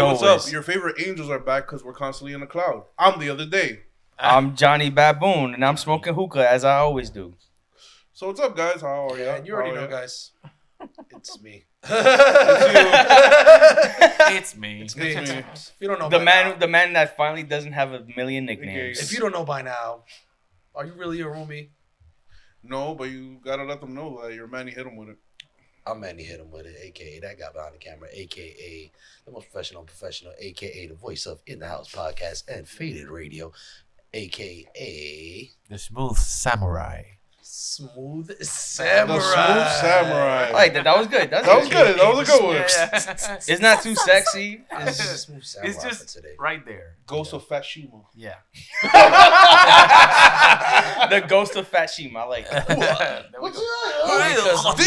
what's always. up? Your favorite angels are back because we're constantly in the cloud. I'm the other day. I'm Johnny Baboon, and I'm smoking hookah as I always do. So what's up, guys? How are Yeah, you? you already know, guys. It's me. It's me. It's me. If you don't know The by man, now, the man that finally doesn't have a million nicknames. if you don't know by now, are you really a roomie? No, but you gotta let them know that you're Manny HitEmWitIt. I'm Manny HitEmWitIt, aka that guy behind the camera, aka the most professional, aka the voice of In the House podcast and Faded Radio, aka The smooth samurai. Smooth Samurai. The Smooth Samurai. I like that. That was good. That was good. That was a good one. Yeah. It's not too sexy. It's Smooth Samurai It's for just today. right there. Ghost of Fashima. Yeah. The ghost of Fat Shima. I like that. There we What's go. Because I'm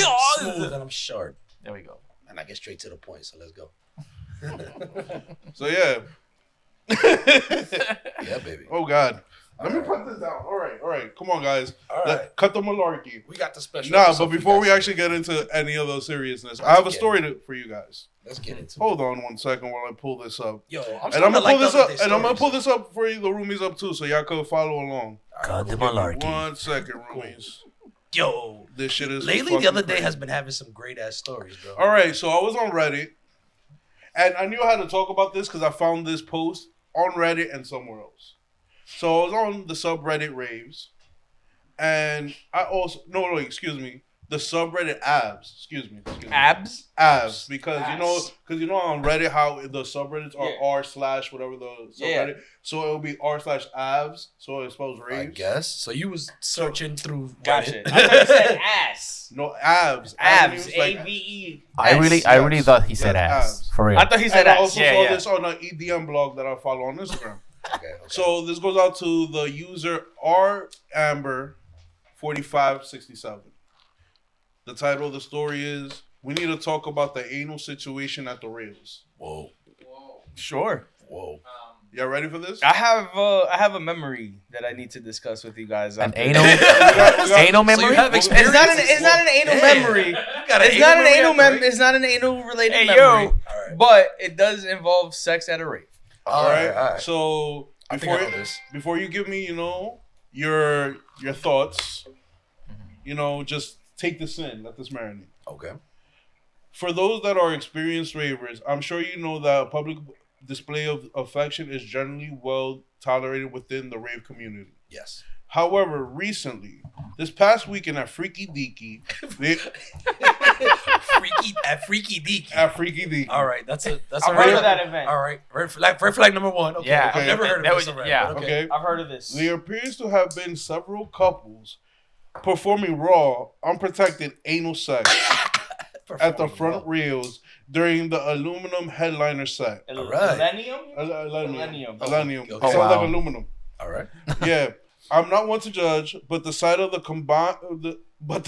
smooth and I'm sharp. There we go. And I get straight to the point, so let's go. So yeah. Yeah, baby. Oh God. Let me put this down. All right. Come on, guys. All right. Cut the malarkey. We got the special. Nah, episode but for before you we guys. actually get into any of those seriousness, I have a story for you guys. Let's get into it. Hold on 1 second while I pull this up. Yo, And I'm gonna pull this up, and I'm gonna pull this up for you, the roomies up too, so y'all can follow along. Cut the Give me malarkey. 1 second, roomies. Yo, This shit is lately the fucking other day crazy. has been having some great ass stories, bro. All right, so I was on Reddit, and I knew how to talk about this because I found this post on Reddit and somewhere else. So I was on the subreddit Raves, and I also excuse me, the subreddit Abs. Excuse me. Abs? Abs, because Abs. you know on Reddit how the subreddits are Yeah. r/ whatever the subreddit. So it will be r/abs. So it spells I Raves. guess. So you was searching through Gotcha. Reddit. I thought you said ass. No, abs. Abs. Avenues, like- ABE. I really yes. thought he said Yes, ass. abs. For real. I thought he said And I ass. also Yeah, saw yeah. this on an EDM blog that I follow on Instagram. Okay. So this goes out to the user ramber4567. The title of the story is "We need to talk about the anal situation at the rails." Whoa. Sure. Whoa. Y'all ready for this? I have a memory that I need to discuss with you guys. An after. anal, We got- anal So memory? you have It's experience? not an anal memory. It's not an anal It's not an anal related Hey, memory. yo. All right. But it does involve sex at a rave. All right. All right. So I think I know this. before you give me, your thoughts, just take this in, let this marinate. Okay. For those that are experienced ravers, I'm sure you know that public display of affection is generally well tolerated within the rave community. Yes. However, recently, this past weekend at Freaky Deaky, Freaky Deaky. at Freaky Deaky, All right. That's a I've heard of that event. All right. Red flag number one. Okay. Yeah. I've never heard of That this was- already. yeah. but okay, I've heard of this. there appears to have been several couples performing raw, unprotected anal sex at the front rails during the aluminum headliner set. All right. Millennium? Aluminum. Millennium. Okay. It sounds wow. like aluminum. All right. Yeah, I'm not one to judge, but the sight of the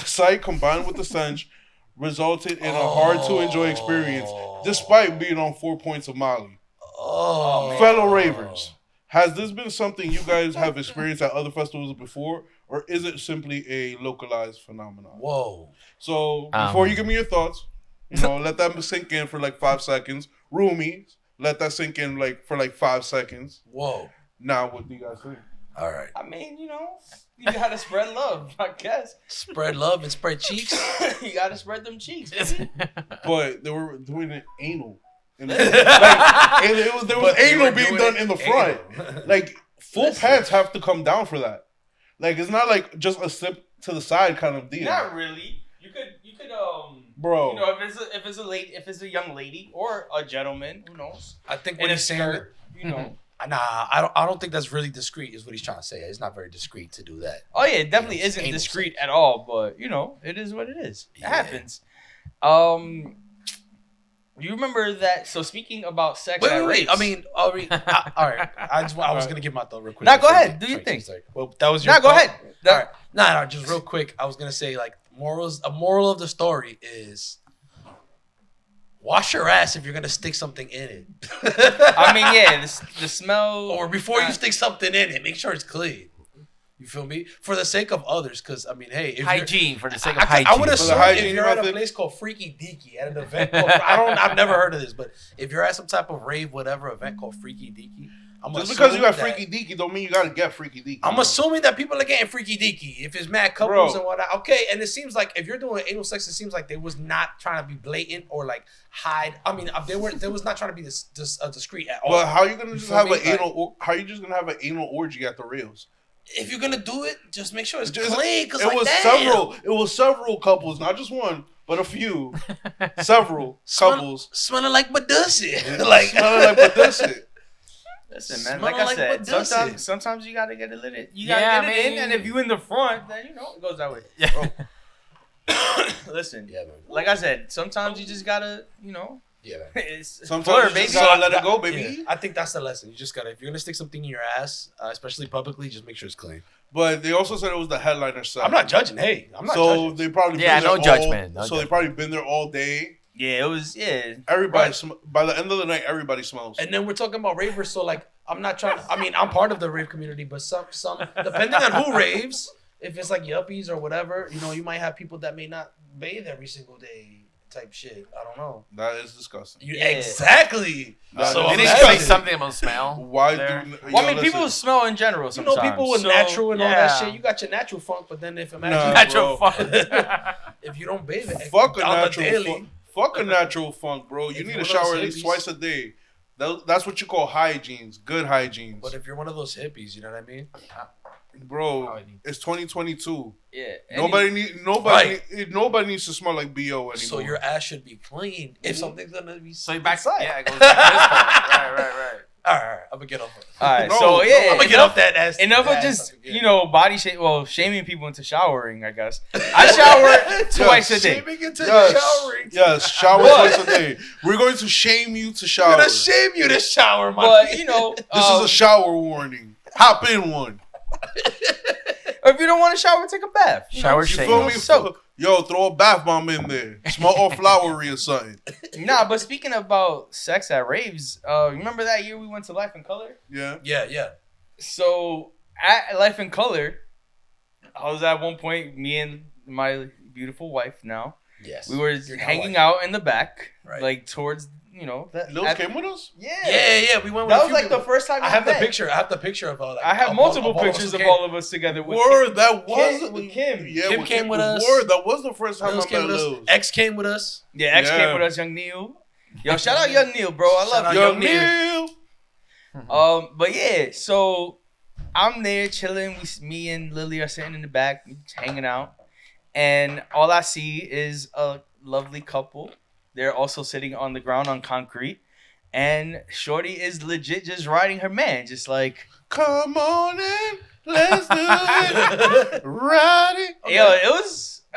sight combined with the stench resulted in a hard to enjoy experience, despite being on 4 points of Molly. Oh. Fellow ravers, has this been something you guys have experienced at other festivals before, or is it simply a localized phenomenon? Whoa. So before you give me your thoughts, let that sink in for like 5 seconds. Roomies, let that sink in for 5 seconds. Whoa. Now, what do you guys think? All right. I mean, you gotta spread love, I guess. Spread love and spread cheeks. You gotta spread them cheeks, baby. But they were doing it anal. And there was anal being done in the front. Like, full pants have to come down for that. Like, it's not like just a slip to the side kind of deal. Not really. You could Bro. if it's a young lady or a gentleman, who knows? I think In what a he's saying. skirt, Nah, I don't think that's really discreet. Is what he's trying to say. It's not very discreet to do that. Oh yeah, it definitely Anal isn't sex. discreet at all, but it is what it is. It Yeah. happens. You remember that? So speaking about sex at Wait. raves. I mean, all right. I was gonna give my thought real quick. Nah, go ahead. Do your thing. Well, that was your. Nah, go thought? ahead. All right. Nah, just real quick. I was gonna say a moral of the story is wash your ass if you're gonna stick something in it. I mean, yeah, the smell. Or before you stick something in it, make sure it's clean. You feel me? For the sake of others, because I mean, hey, if Hygiene, for the sake of I hygiene. would assume hygiene if you're at a method. place called Freaky Deaky, at an event called, I've never heard of this, but if you're at some type of rave, whatever event called Freaky Deaky, just because you got freaky deaky don't mean you gotta get freaky deaky. I'm assuming that people are getting freaky deaky. If it's mad couples and whatnot, okay. And it seems like if you're doing anal sex, it seems like they was not trying to be blatant or like hide. I mean, they was not trying to be this discreet at all. But how are you gonna just have an me? anal? How are you just gonna have an anal orgy at the rails? If you're gonna do it, just make sure it's clean. Cause it was several. It was several couples, not just one, but a few. Several couples smelling like Badussy. like smelling like Badussy. Listen, man. Smelling Like I like said, sometimes you gotta get it lit. You gotta get it in, and if you in the front, then it goes that way. Yeah. Listen, Yeah, man. like I said, sometimes you just gotta, Yeah, man. it's Sometimes blur, you baby. just gotta let it go, baby. Yeah, I think that's the lesson. You just gotta, if you're gonna stick something in your ass, especially publicly, just make sure it's clean. But they also said it was the headliner set. I'm not judging. Hey, I'm not so judging. they probably Yeah, been there no judgment, no so judgment. they probably been there all day. Yeah, it was. Yeah, Everybody by the end of the night, everybody smells. And then we're talking about ravers, so like I'm not trying. I mean, I'm part of the rave community, but some depending on who raves, if it's like yuppies or whatever, you might have people that may not bathe every single day type shit. I don't know. That is disgusting. Exactly. So Did I'm he not- say something about smell? Why there? do? well, I mean, people smell in general. You know, Sometimes. people with So, natural and all that yeah. shit. You got your natural funk, but then if Nah, imagine Natural bro. fun. if you don't bathe it, Fuck a on the natural daily, funk. Fuck a natural funk, bro. You If need you're to one of shower those at least hippies- twice a day. That's what you call hygienes. Good hygienes. But if you're one of those hippies, you know what I mean? Bro, it's 2022. Yeah. Nobody needs to smell like BO anymore. So your ass should be clean. If something's gonna be So you back inside. Yeah, it goes back to this part. Right. All right, I'm gonna get off it. All right. No, so yeah, I'm gonna get off that ass. Enough of ass just again. body shape. Well, shaming people into showering. I guess I shower twice a day. Shaming into Yes. showering. Yes, shower What? twice a day. We're going to shame you to I'm shower. gonna shame you to shower, my But nigga. This is a shower warning. Hop in one. if you don't want to shower, take a bath. Shower You shame. feel me? So- Yo, throw a bath bomb in there. Smell all flowery or something. Nah, but speaking about sex at raves, remember that year we went to Life in Color? Yeah. Yeah. So at Life in Color, I was at one point, me and my beautiful wife now, Yes. we were Your hanging wife. out in the back, Right. like towards, that. Lils came with us? Yeah. Yeah. We went with That a was few like the people. first time I have the met. picture. I have the picture of all that. I have multiple pictures of Kim. all of us together. With Word, that was with Kim. Yeah, Kim came with us. Word, that was the first time Lils I came met with us. Lils. X came with us. Yeah, X Yeah. came with us, Young Neil. Yo, shout out Young Neil, bro. I Shout love out you. Young Neil. But yeah, so I'm there chilling. Me and Lily are sitting in the back, just hanging out, and all I see is a lovely couple. They're also sitting on the ground on concrete, and Shorty is legit just riding her man, just like Come on in, let's do it. Ride it. yo. It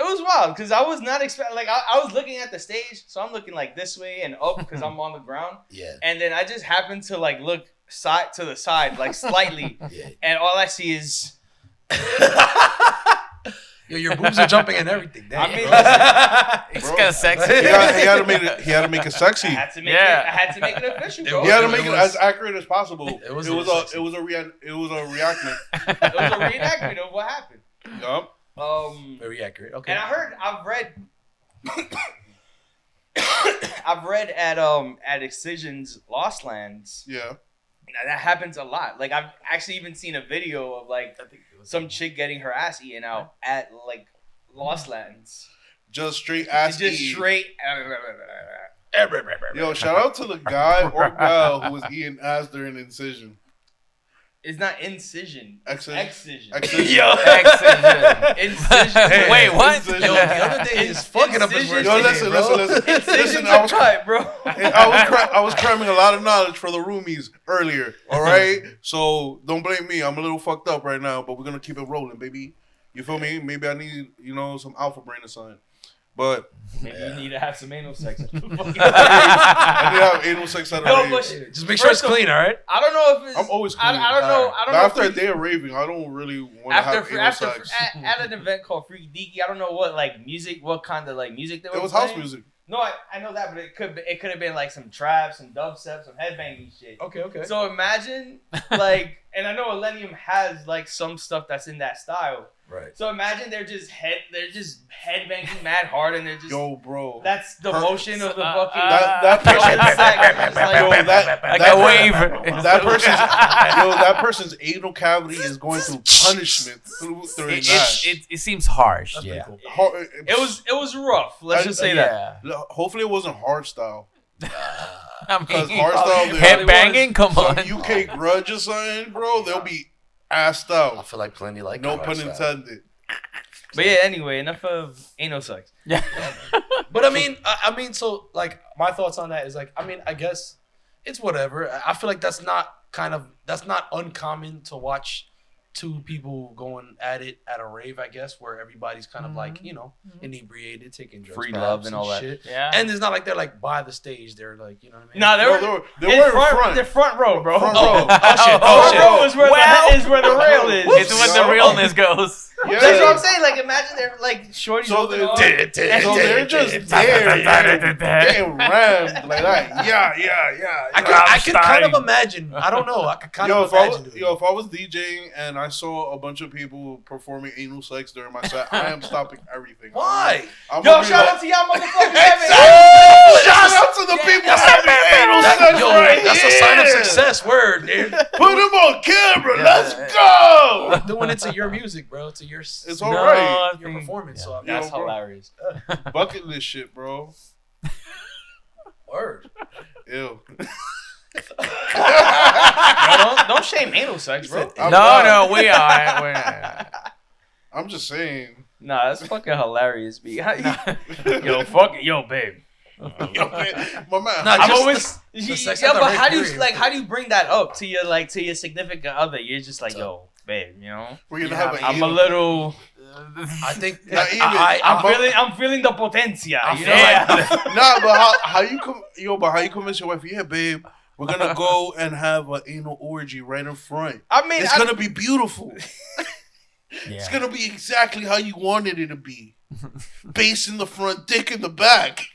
was wild because I was not expecting. Like I was looking at the stage, so I'm looking like this way and up because I'm on the ground, Yeah. and then I just happened to like look side to the side, like slightly. Yeah. And all I see is, Yo, your boobs are jumping and everything. Damn, I mean, bro. It's Bro. kind of sexy. He had to make it I sexy. had to make Yeah. it. I had to make it official, bro. He had to It make it was- as accurate as possible. It was a sexy. it was a reactment. It was a reenactment of what happened. Yup. Very accurate. Okay. And I've read at Excision's Lost Lands. Yeah. Now, that happens a lot. Like I've actually even seen a video of like some chick getting her ass eaten out at like Lost Lands. Just straight ass. It's just eating. straight. Yo, shout out to the guy or girl who was eating ass during incision. It's not incision. Excision. Excision. Excision. Yo. Incision. Wait, what? Incision. Yo, the other day is fucking up his Incision. words. Yo, today, listen, bro. listen. Incision's I a was cut, bro. I was cramming a lot of knowledge for the roomies earlier. All right, so don't blame me. I'm a little fucked up right now, but we're gonna keep it rolling, baby. You feel me? Maybe I need some alpha brain or something. But Maybe you need to have some anal sex. I need to have anal sex at a No, rave. but Just make sure it's First of- clean, all right? I don't know if it's. I'm always clean. I don't know. I don't But know. after if a day of raving, I don't really want to after have anal sex. at an event called Freaky Deaky, I don't know what kind of like music they were It was house playing. music. No, I know that, but it could have been like some trap, some dubstep, some headbanging shit. Okay. So imagine like, and I know Millennium has like some stuff that's in that style. Right. So imagine they're just headbanging mad hard, and they're just Yo, bro. that's the motion of the fucking That Like a wave. that person's anal cavity is going through punishment through that. It seems harsh. That's Yeah. pretty cool. It was rough. Let's just say that. Hopefully it wasn't hard style. I Because mean, hardstyle, head banging. Come some on. UK grudge or something, bro. They'll be assed I out. feel like plenty like No hard pun style. intended. But yeah, anyway, enough of anal sex. Yeah. But I mean, so like my thoughts on that is like, I mean, I guess it's whatever. I feel like that's not uncommon to watch two people going at it at a rave, I guess, where everybody's kind of like, you know, inebriated, taking drugs, Free perhaps, love and all that. shit. Yeah. And it's not like they're like by the stage. They're like, you know what I mean? No, They were in front. They're front row, bro. Front Oh, row. shit. Front row is where Well, is where the rail is. It's when the realness goes. Yeah. That's what I'm saying. Like, imagine they're like shorties. So holding on. they're just there, getting rammed like that. Yeah. I could kind of imagine. I don't know. I could kind of imagine. If I was DJing and I saw a bunch of people performing anal sex during my set, I am stopping everything. Why? I'm Yo, gonna be shout like, out to y'all motherfuckers. Shout out to the people having anal sex right That's here. a sign of success. Word, dude. Put them on camera. Let's go. Doing it to your music, bro. To your It's all right. your performance. So That's Yo, bro. hilarious. Bucket list shit, bro. word. Ew. Yo, don't shame anal sex, bro. I'm not. We are. I'm just saying. Nah, that's fucking hilarious, B. Yo, fuck it. Yo, babe. Yo, man, my man. Nah, I'm just always the sex yeah, at the but rave how do you period. like? How do you bring that up to your significant other? You're just like, yo, babe, you know. We're gonna Yeah, have an I'm a anal. little. I think Not even. I'm feeling the potencia. You know, Yeah. like, Nah, but how you how you convince your wife? Yeah, babe, we're gonna go and have an anal orgy right in front. I mean, It's gonna be beautiful. Yeah. It's gonna be exactly how you wanted it to be. Bass in the front, dick in the back.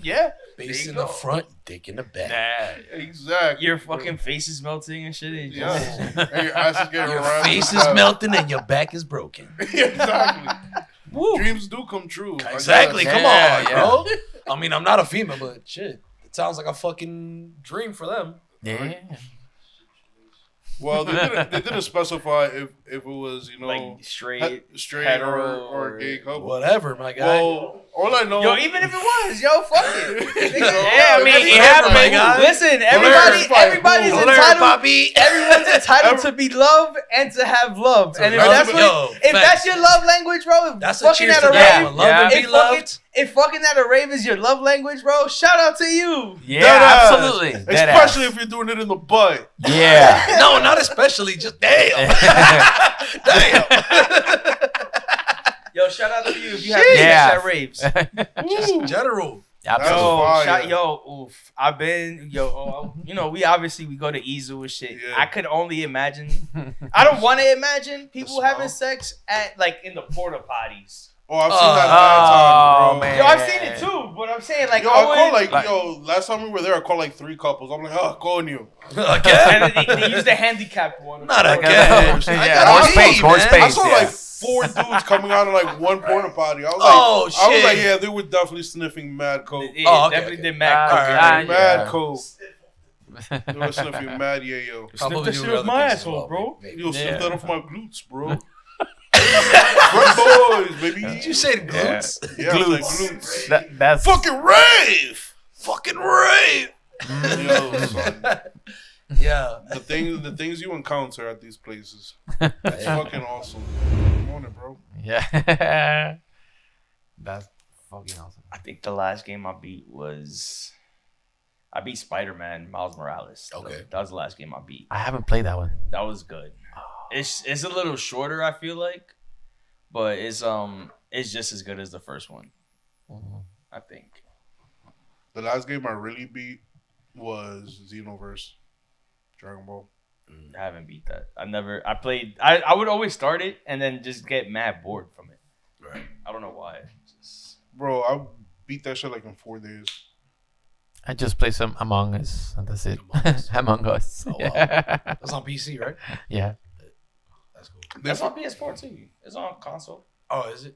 yeah. Bass you in the go. front, dick in the back. Exactly. Your fucking face is melting and shit. And Yeah. And your ass is getting Your around. face is melting and your back is broken. Exactly. Woo. Dreams do come true. I Exactly. guess. Come Yeah, on, bro. I mean, I'm not a female, but shit, it sounds like a fucking dream for them. Yeah. Well, they didn't specify if it was, you know, Like straight. straight hetero, or or- gay couple. Whatever, my guy. Well, all I know. Yo, even if it was, yo, fuck it. Yeah, I mean, it Whatever, my happened. guy. Listen, Blur. everybody's Blur, entitled. Everyone's entitled to be loved and to have love. And if Love- that's yo, if facts. that's your love language, bro, That's a fucking cheers at to a that. rave. one. Love and If be loved. If fucking at a rave is your love language, bro, shout out to you. Yeah, Deadass. absolutely. Especially if you're doing it in the butt. Yeah. No, not especially. Just damn. Damn. Yo, shout out to you if you have Yeah. sex at raves. Just general. Absolutely. Fire. Oof. I've been, you know, we go to Izu and shit. Yeah. I could only imagine. I don't want to imagine people The having smell. sex at like in the porta potties. Oh, I've seen that mad times, bro. man. Yo, I've seen it too, but I'm saying like Yo, I called would- last time we were there, I called like 3 couples. I'm like, oh, coño. Again? and they use the handicapped one. Not Or- again. Yeah, I gotta more pee, space, more man. space. I saw yeah. like 4 dudes coming out of like one porta potty. I was like, Oh, I was shit. like, yeah, they were definitely sniffing mad coke. Yeah, Oh, okay, definitely okay. did Mac. Alright. Mad yeah. coke. They were sniffing mad yayo. Probably that do shit other off my things as asshole, well, bro. maybe. Yo, sniff Yeah. that off my glutes, bro. Front boys, baby. Did you say glutes? Yeah, I was like, glutes. That's Fucking rave! Fucking rave. Yo, son. Yeah. The things you encounter at these places. It's fucking awesome. Good morning, bro. yeah. That's fucking awesome. I think the last game I beat Spider-Man Miles Morales. Okay. That was the last game I beat. I haven't played that one. That was good. It's a little shorter, I feel like, but it's just as good as the first one. I think. The last game I really beat was Xenoverse. Dragon Ball. I haven't beat that. I would always start it and then just get mad bored from it. Right. I don't know why. Just... Bro, I beat that shit like in 4 days. I just play some Among Us, and that's it. Among Us. Among Us. Oh, wow. Yeah. That's on PC, right? Yeah. That's cool. That's on PS4 too. It's on console. Oh, is it?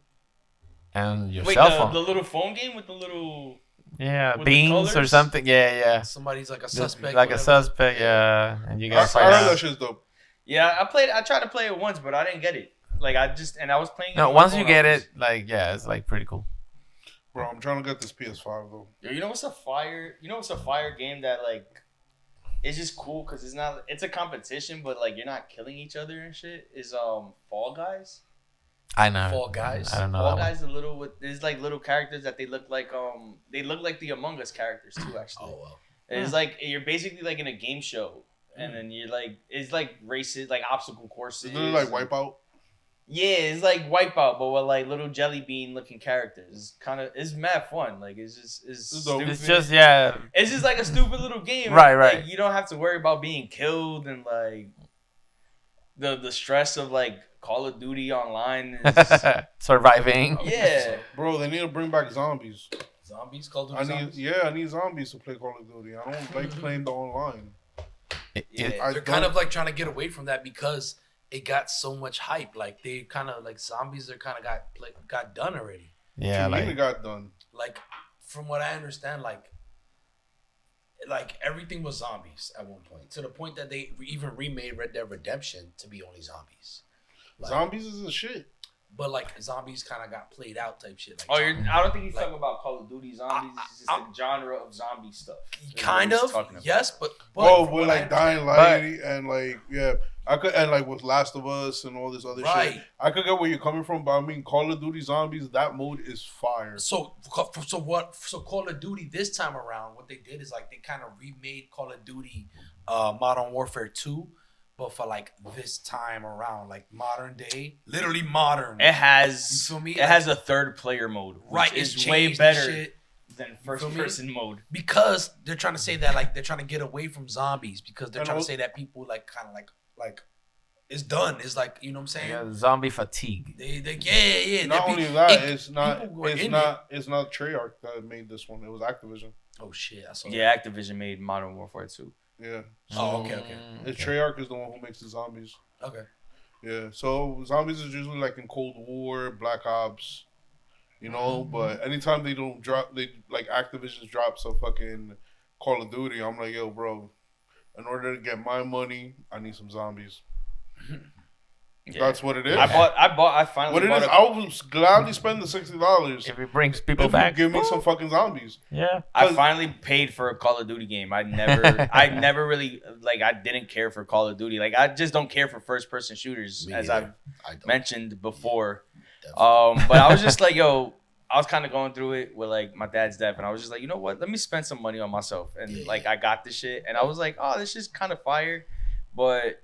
And your Wait, cell the phone. little phone game with the little. Yeah, with the beans or colors? something. Yeah. Somebody's like a Just suspect. like a whatever. suspect, yeah. And you I guys find heard out. that shit's dope. Yeah, I tried to play it once, but I didn't get it. Like I was playing. it No, on my once you phone, get I was- it, like, yeah, it's like pretty cool. Bro, I'm trying to get this PS5 though. Yo, you know what's a fire? You know what's a fire game that like, it's just cool because it's not. It's a competition, but like you're not killing each other and shit. Is Fall Guys? I know. Fall Guys. I don't know. Fall that one. Guys, there's like little characters that they look like the Among Us characters too. Actually, Oh, well. it's like you're basically like in a game show, and then you're like it's like races, like obstacle courses. Is it like Wipeout? Yeah, it's like Wipeout, but with like little jelly bean looking characters. It's mad fun. Like it's dope. stupid. It's just, yeah. It's just like a stupid little game. Right. Like, you don't have to worry about being killed and like the stress of like Call of Duty online. Is, Surviving. yeah. Bro, they need to bring back zombies. Zombies? Call of I Duty need, zombies? yeah, I need zombies to play Call of Duty. I don't like playing the online. Yeah. I They're don't- kind of like trying to get away from that because it got so much hype. Like they kind of like zombies. Are kind of got done already. Yeah, What do you mean it like, got done. Like from what I understand, like everything was zombies at one point. To the point that they even remade Red Dead Redemption to be only zombies. Like, Zombies is a shit. but like zombies kind of got played out type shit. Like Oh, I don't think he's Like- talking about Call of Duty zombies. It's just a genre of zombie stuff. That's kind what he's of talking about. yes, but Oh, from with what I like Dying understand- Light and like yeah, I could and like with Last of Us and all this other Right. shit. I could get where you're coming from, but I mean Call of Duty Zombies, that mode is fire. So Call of Duty this time around, what they did is like they kind of remade Call of Duty Modern Warfare 2, but for like this time around, like modern day, literally modern. It has You feel me? It has a third player mode, which right, is it's way changed better and shit than feel first me? person mode. because they're trying to say that like they're trying to get away from zombies because they're And trying to al- say that people like kind of like it's done. It's like, you know what I'm saying? yeah, zombie fatigue. They yeah. Not They only be- that, it- it's not people were it's in not it's not Treyarch that made this one. It was Activision. Oh shit! I saw that. Yeah, Activision made Modern Warfare 2. Yeah. Oh, okay. It's Treyarch is the one who makes the zombies. Okay. Yeah. So zombies is usually like in Cold War, Black Ops, you know, but anytime they don't drop they like Activision drops a fucking Call of Duty, I'm like, yo, bro, in order to get my money, I need some zombies. Yeah. That's what it is. I finally What it bought is, a- I will gladly spend the $60 If it brings people if back, you give me some fucking zombies. yeah. I finally paid for a Call of Duty game. I never really like. I didn't care for Call of Duty. Like I just don't care for first person shooters, Me as neither. I've I don't. mentioned before. Definitely. But I was just like, yo, I was kind of going through it with like my dad's death, and I was just like, you know what? Let me spend some money on myself, and Yeah, like I got this shit, and I was like, oh, this is kind of fire, but,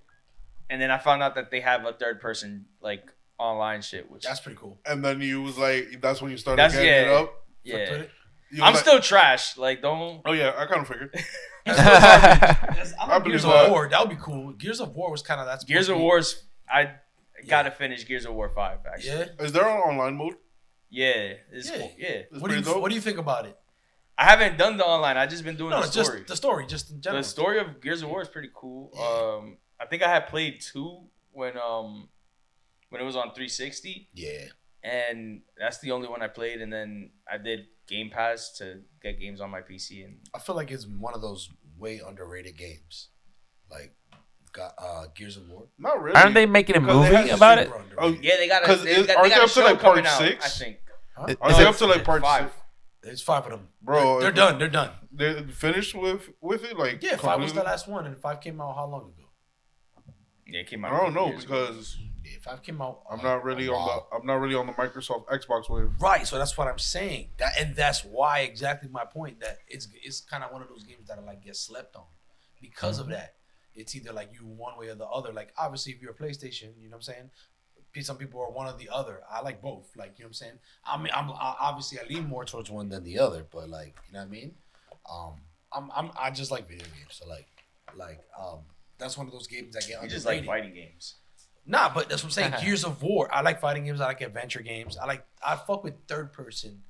and then I found out that they have a third person like online shit, which That's pretty cool. And then you was like, that's when you started That's- getting it yeah. up. yeah. Put You was I'm like, still trash. Like don't. Oh yeah, I kind of figured. I'm I on Gears believe of that. War. That would be cool. Gears of War was kind of that's Gears of War's. I gotta finish Gears of War 5 actually. Yeah. Is there an online mode? Yeah. It's Yeah. cool. Yeah. It's What do you pretty dope. What do you think about it? I haven't done the online. I just been doing No, the story. just the story, just in general. The story of Gears of War is pretty cool. I think I had played 2 when it was on 360, Yeah. and that's the only one I played. And then I did Game Pass to get games on my PC. And I feel like it's one of those way underrated games, like Gears of War. Not really. Aren't they making a Because they movie had about it? Super underrated. Oh, yeah, they got a 'Cause they it- got, aren't they they got a up to, show like, coming part out. 6? I think. Are Is they it- up to like part 5. 6? There's 5 of them, Bro, They're if- done. They're done. They're finished with it? Like Yeah, 5 was the completely? last one, and 5 came out how long ago? Yeah, it came out. I don't know years ago. because Yeah, 5 came out. I'm not really a while. on the Microsoft Xbox wave. Right, so that's what I'm saying. That's why exactly my point that it's kind of one of those games that like get slept on because of that. It's either like you one way or the other. Like obviously, if you're a PlayStation, you know what I'm saying. Some people are one or the other. I like both. Like you know what I'm saying. I mean, obviously I lean more towards one than the other, but like you know what I mean. I just like video games. So like that's one of those games that get You just like underrated. fighting games. Nah, but that's what I'm saying. Gears of War. I like fighting games. I like adventure games. I fuck with third person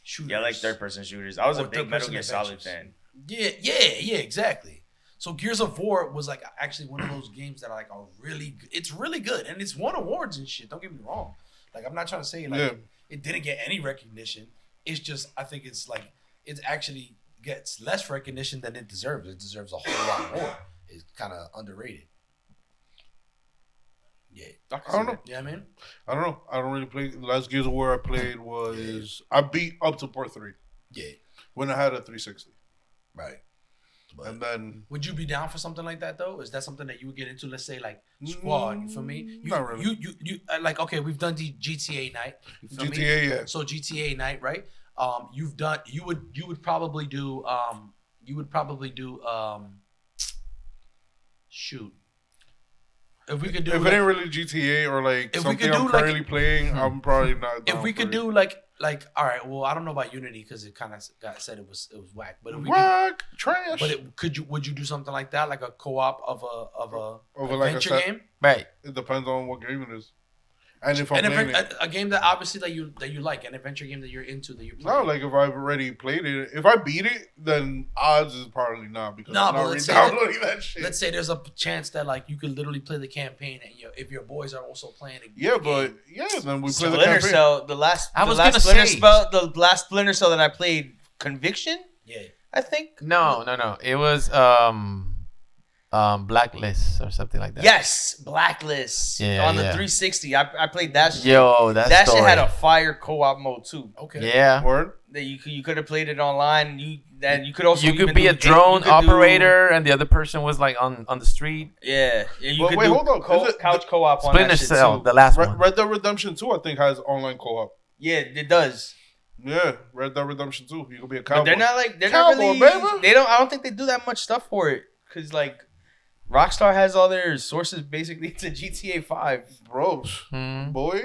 shooters. Yeah, I like third person shooters. I was a big Metal Gear Solid fan. Yeah, exactly. So Gears of War was like actually one of those games that are really good. It's really good, and it's won awards and shit. Don't get me wrong. Like, I'm not trying to say it didn't get any recognition. It's just I think it's like it actually gets less recognition than it deserves. It deserves a whole lot more. It's kind of underrated. Yeah, I don't know. Yeah, man. I don't know. I don't really play. The last Gears of War I played was I beat up to part 3. Yeah, when I had a 360. right. But And then would you be down for something like that though? Is that something that you would get into? Let's say like squad. You feel me? Not really. You like okay? We've done the GTA night. You feel me? GTA, yeah. So GTA night, right? You've done. You would probably do. Shoot. If we could do. If like, it ain't really GTA or like if we something could do I'm like- currently playing, I'm probably not. if down we for could it. do like all right. Well, I don't know about Unity because it kind of got said it was whack. But if we could, whack trash. but would you do something like that, like a co-op of a Over like a adventure set- game? Right. It depends on what game it is, and if I'm An playing advent- it. a game that obviously that you like, an adventure game that you're into, that you're playing. No, like if I've already played it, if I beat it, then odds is probably not because Nah, I'm but not let's say re-downloading that shit. Let's say there's a chance that like you could literally play the campaign, and if your boys are also playing it. Yeah, but then we play the Splinter campaign. Cell, the last Splinter Cell that I played, Conviction, Yeah. I think. No. It was Blacklist or something like that. Yes, Blacklist Yeah, on the yeah. 360. I played that shit. Yo, that That story. shit had a fire co-op mode too. Okay. Yeah. Word. That you could have played it online. You could also You could even be do- a drone you could do- operator, and the other person was like on the street. Yeah, you But could wait, do hold on. Is it- couch co-op on Splinter that shit Cell, too. the last one. Red Dead Redemption 2, I think, has online co-op. Yeah, it does. Yeah, Red Dead Redemption 2. You could be a But cowboy. they're not like Cowboy, baby. They don't. I don't think they do that much stuff for it because like Rockstar has all their sources basically to GTA 5. Bro, Hmm. boy.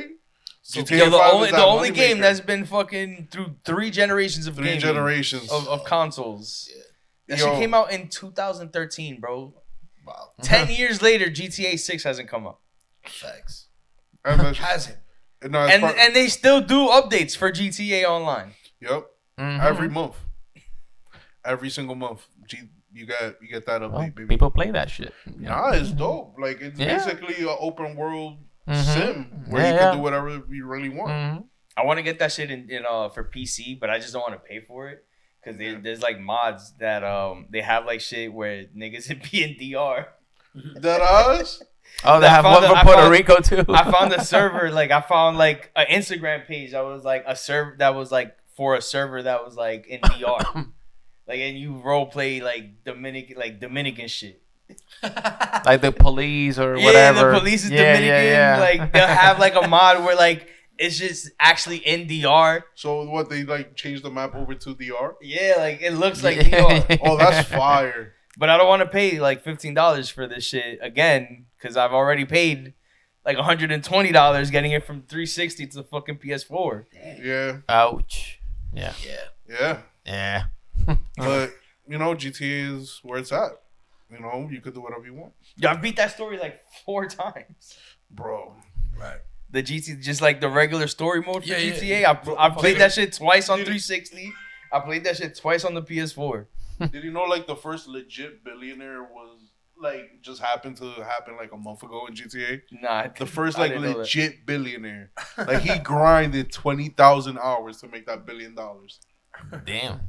So, GTA yo, the 5 only is the that only moneymaker. game that's been fucking through 3 generations of 3 gaming, generations. of consoles. Yeah. That Yo. shit came out in 2013, bro. Wow. 10 years later, GTA 6 hasn't come out, Facts. And then- Hasn't. no, it's and they still do updates for GTA Online. Yep. Mhm. Every month. Every single month. You get that update, Well, baby. people play that shit. Nah, it's dope. Like, it's Yeah. basically an open world Mhm. sim where Yeah, you yeah. can do whatever you really want. Mhm. I want to get that shit in for PC, but I just don't want to pay for it because there's like mods that they have like shit where niggas be in DR. That us? Oh, they I have found one the- for I Puerto found- Rico too. I found a server like I found like an Instagram page that was like a server that was like for a server that was like in DR, like and you role play like Dominican shit. like the police or Yeah, whatever. the police is Yeah, Dominican. yeah, yeah. Like they'll have like a mod where like it's just actually in DR. So what, they like changed the map over to DR? Yeah, like it looks like Yeah. DR. Oh, that's fire. But I don't want to pay like $15 for this shit again because I've already paid like $120 getting it from 360 to fucking PS4. Yeah. Ouch. Yeah. Yeah. Yeah. But, GTA is where it's at. You could do whatever you want. Yeah, I beat that story like 4 times. Bro. Right. The GT, just like the regular story mode for Yeah, yeah, GTA. yeah. I played that shit twice on Dude. 360. I played that shit twice on the PS4. Did you know, like, the first legit billionaire was, like, just happened to happen, like, a month ago in GTA? Nah, The first, I like, didn't know that. legit billionaire. Like, he grinded 20,000 hours to make that $1 billion. Damn.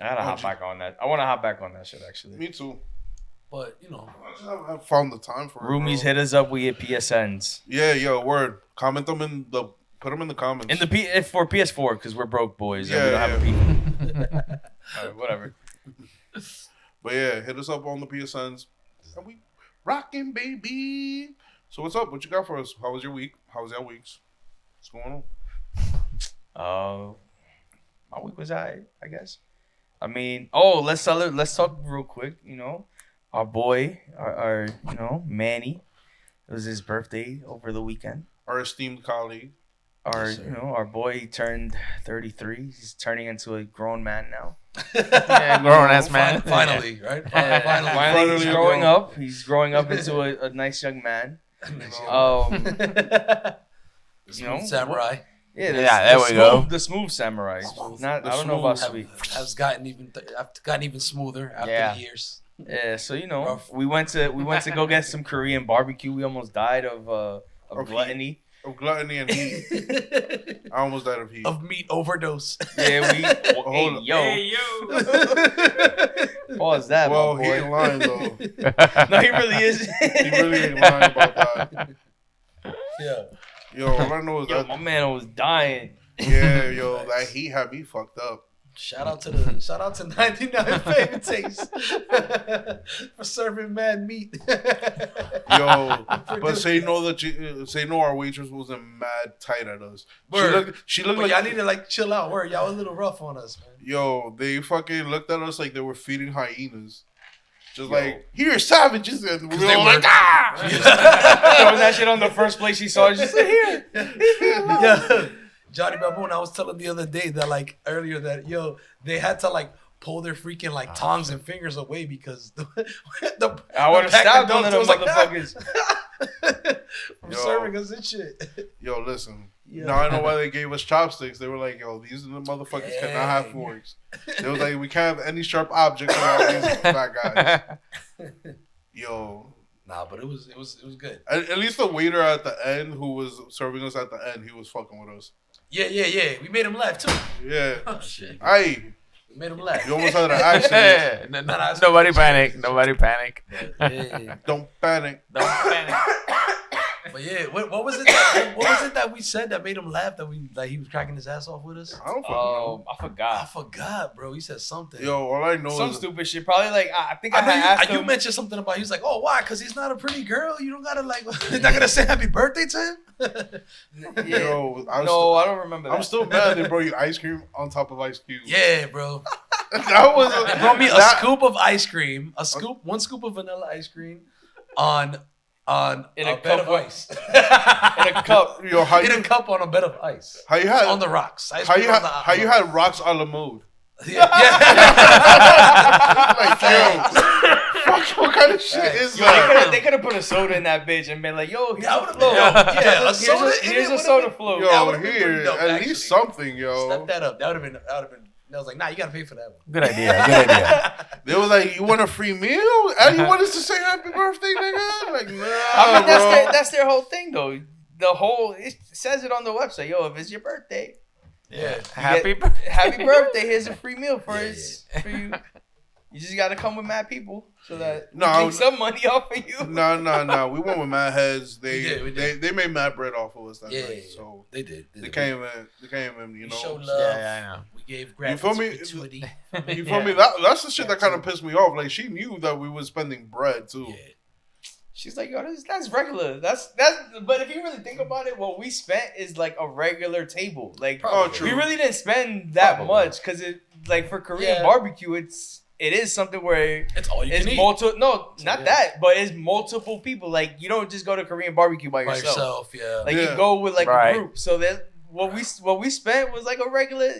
I gotta hop back on that. I want to hop back on that shit actually. Me too. But I just haven't found the time for it. Roomies, bro. hit us up. We hit PSNs Yeah, yo, word. Comment them put them in the comments. in the for PS4 because we're broke boys and we Yeah, don't have a P. Alright, whatever. But yeah, hit us up on the PSNs. And we rocking, baby. So what's up? What you got for us? How was your week? How was your weeks? What's going on? My week was I guess. I mean, let's talk real quick. Our boy, our Manny. It was his birthday over the weekend. Our esteemed colleague. Yes, sir. our boy turned 33. He's turning into a grown man now. Yeah, grown ass man. Finally, right? Finally, he's Finally growing grown. up. He's growing up into a nice young man. Samurai Yeah, there we go. The smooth samurai. Not, The I don't know about smooth. sweet. has gotten even smoother after Yeah. the years. Yeah, so Rough. we went to go get some Korean barbecue. We almost died of Of gluttony. Of gluttony and heat. I almost died of heat. Of meat overdose. Yeah, Hold hey yo, pause that, Well, my he boy. ain't lying though. No, he really is. He really ain't lying about that. Yeah. Yo, all I know is Yo, that. my man was dying. Yeah, yo, that heat had me fucked up. Shout out to 99 Favorite Taste for serving mad meat. Yo, but say no. Our waitress wasn't mad tight at us. Word. She looked But like y'all need to like chill out. Word, y'all a little rough on us, man. Yo, they fucking looked at us like they were feeding hyenas. Just like, here, savages. And we were they all were. like, ah! Throwing that shit on the first place she saw. Just like, here. Yeah. Johnny Baboon, I was telling the other day that like earlier that they had to like pull their freaking like tongs and fingers away because the I would have pack stabbed one adults of them was like, motherfuckers. from Yo. serving us and shit. Yo, listen. Yeah. Now I know why they gave us chopsticks. They were like, yo, these are the motherfuckers cannot have forks. They was like, we can't have any sharp objects around these fat guys. Yo. Nah, but it was good. At least the waiter at the end who was serving us at the end, he was fucking with us. Yeah. We made him laugh too. Yeah. Oh shit. Aye. We made him laugh. You almost had an accident. Nobody panic. Nobody panic. Yeah. Don't panic. Don't panic. But yeah, what was it? What was it that we said that made him laugh? That he was cracking his ass off with us. I don't fucking know. I I forgot. forgot, bro. He said something. Yo, all I know Some is stupid shit. Probably like I think I I know had asked you him. mentioned something about. He was like, "Oh, why? Because he's not a pretty girl. You don't gotta like. You're not gonna say happy birthday to him." Yeah. yo, I don't remember that. I'm still mad they brought you ice cream on top of ice cubes. Yeah, bro. That was They brought me a that- scoop of ice cream, one scoop of vanilla ice cream, on In a a bed cup of of- ice. in a cup. Yo, how In a you cup on a bed of ice. how you had On the rocks. Ice how cream you on had the- how you had rocks a la mode? Yeah. Like, fuck, what kind of shit is Yo, that? they could have put a soda in that bitch and been like, yo, here's Yeah, I a would've float. been- yeah, a Here's soda in here's it a would've soda been- float. Yo, that would've been here, pretty dope, at actually. least something, yo. Step that up. That would have been. I was like, nah, you gotta pay for that one. Good idea. Good idea. They were like, "You want a free meal? And you want us to say happy birthday, nigga?" Like, nah, I mean, bro. that's their whole thing, though. It says it on the website. Yo, if it's your birthday, Yeah. Happy. happy birthday. Here's a free meal for you. You just got to come with mad people so that No, we make some money off of you. No. We went with mad heads. We did. They made mad bread off of us that Yeah. night. So They did. they came in. You We know. showed love. Yeah, I know. We gave You feel me? gratuity. You feel me? That's the shit that kind of pissed me off. Like she knew that we was spending bread too. Yeah. She's like, yo, that's regular. That's. But if you really think about it, what we spent is like a regular table. Like, Oh, true. we really didn't spend that Probably. much because it, like, for Korean Yeah. barbecue, it is something where It's all you it's can eat. multiple. No, not Yeah. that, but it's multiple people. Like, you don't just go to Korean barbecue by By yourself. yourself, yeah. Like, Yeah. you go with like Right. a group. So that what we spent was like a regular.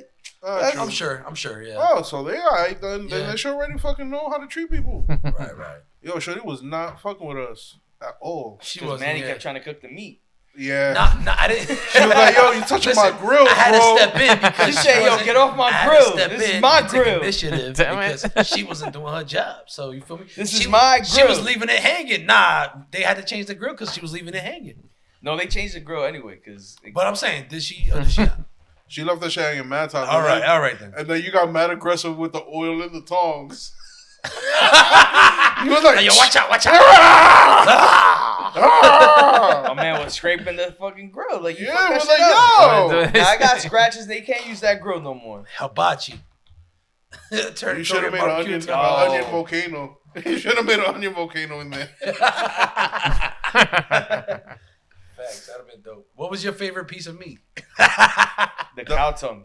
True. I'm sure, yeah. Oh, so they alright then. Yeah. They should already fucking know how to treat people. Right. Yo, Shorty was not fucking with us at all. She Because was, Manny yeah. kept trying to cook the meat. Yeah. Nah, I didn't. She was like, yo, you touching my grill, I had bro. to step in because She said, yo, wasn't- get off my I had to grill. step This is in my and take grill. initiative Damn it. because she wasn't doing her job. So you feel me? This she, is my She was grill. leaving it hanging. Nah, they had to change the grill because she was leaving it hanging. No, they changed the grill anyway. Because But I'm saying, did she? Or did she not? She left that shit hanging mad time. all right then. And then you got mad aggressive with the oil in the tongs. You was like, Hey, yo, watch out! my man was scraping the fucking grill. Like, you Yeah, fucked it that was shit like, up. yo. Now I got scratches. They can't use that grill no more. Hibachi. Turn You should have made an onion, Oh. onion volcano. You should have made an onion volcano in there. Facts, that'd have been dope. What was your favorite piece of meat? The cow tongue.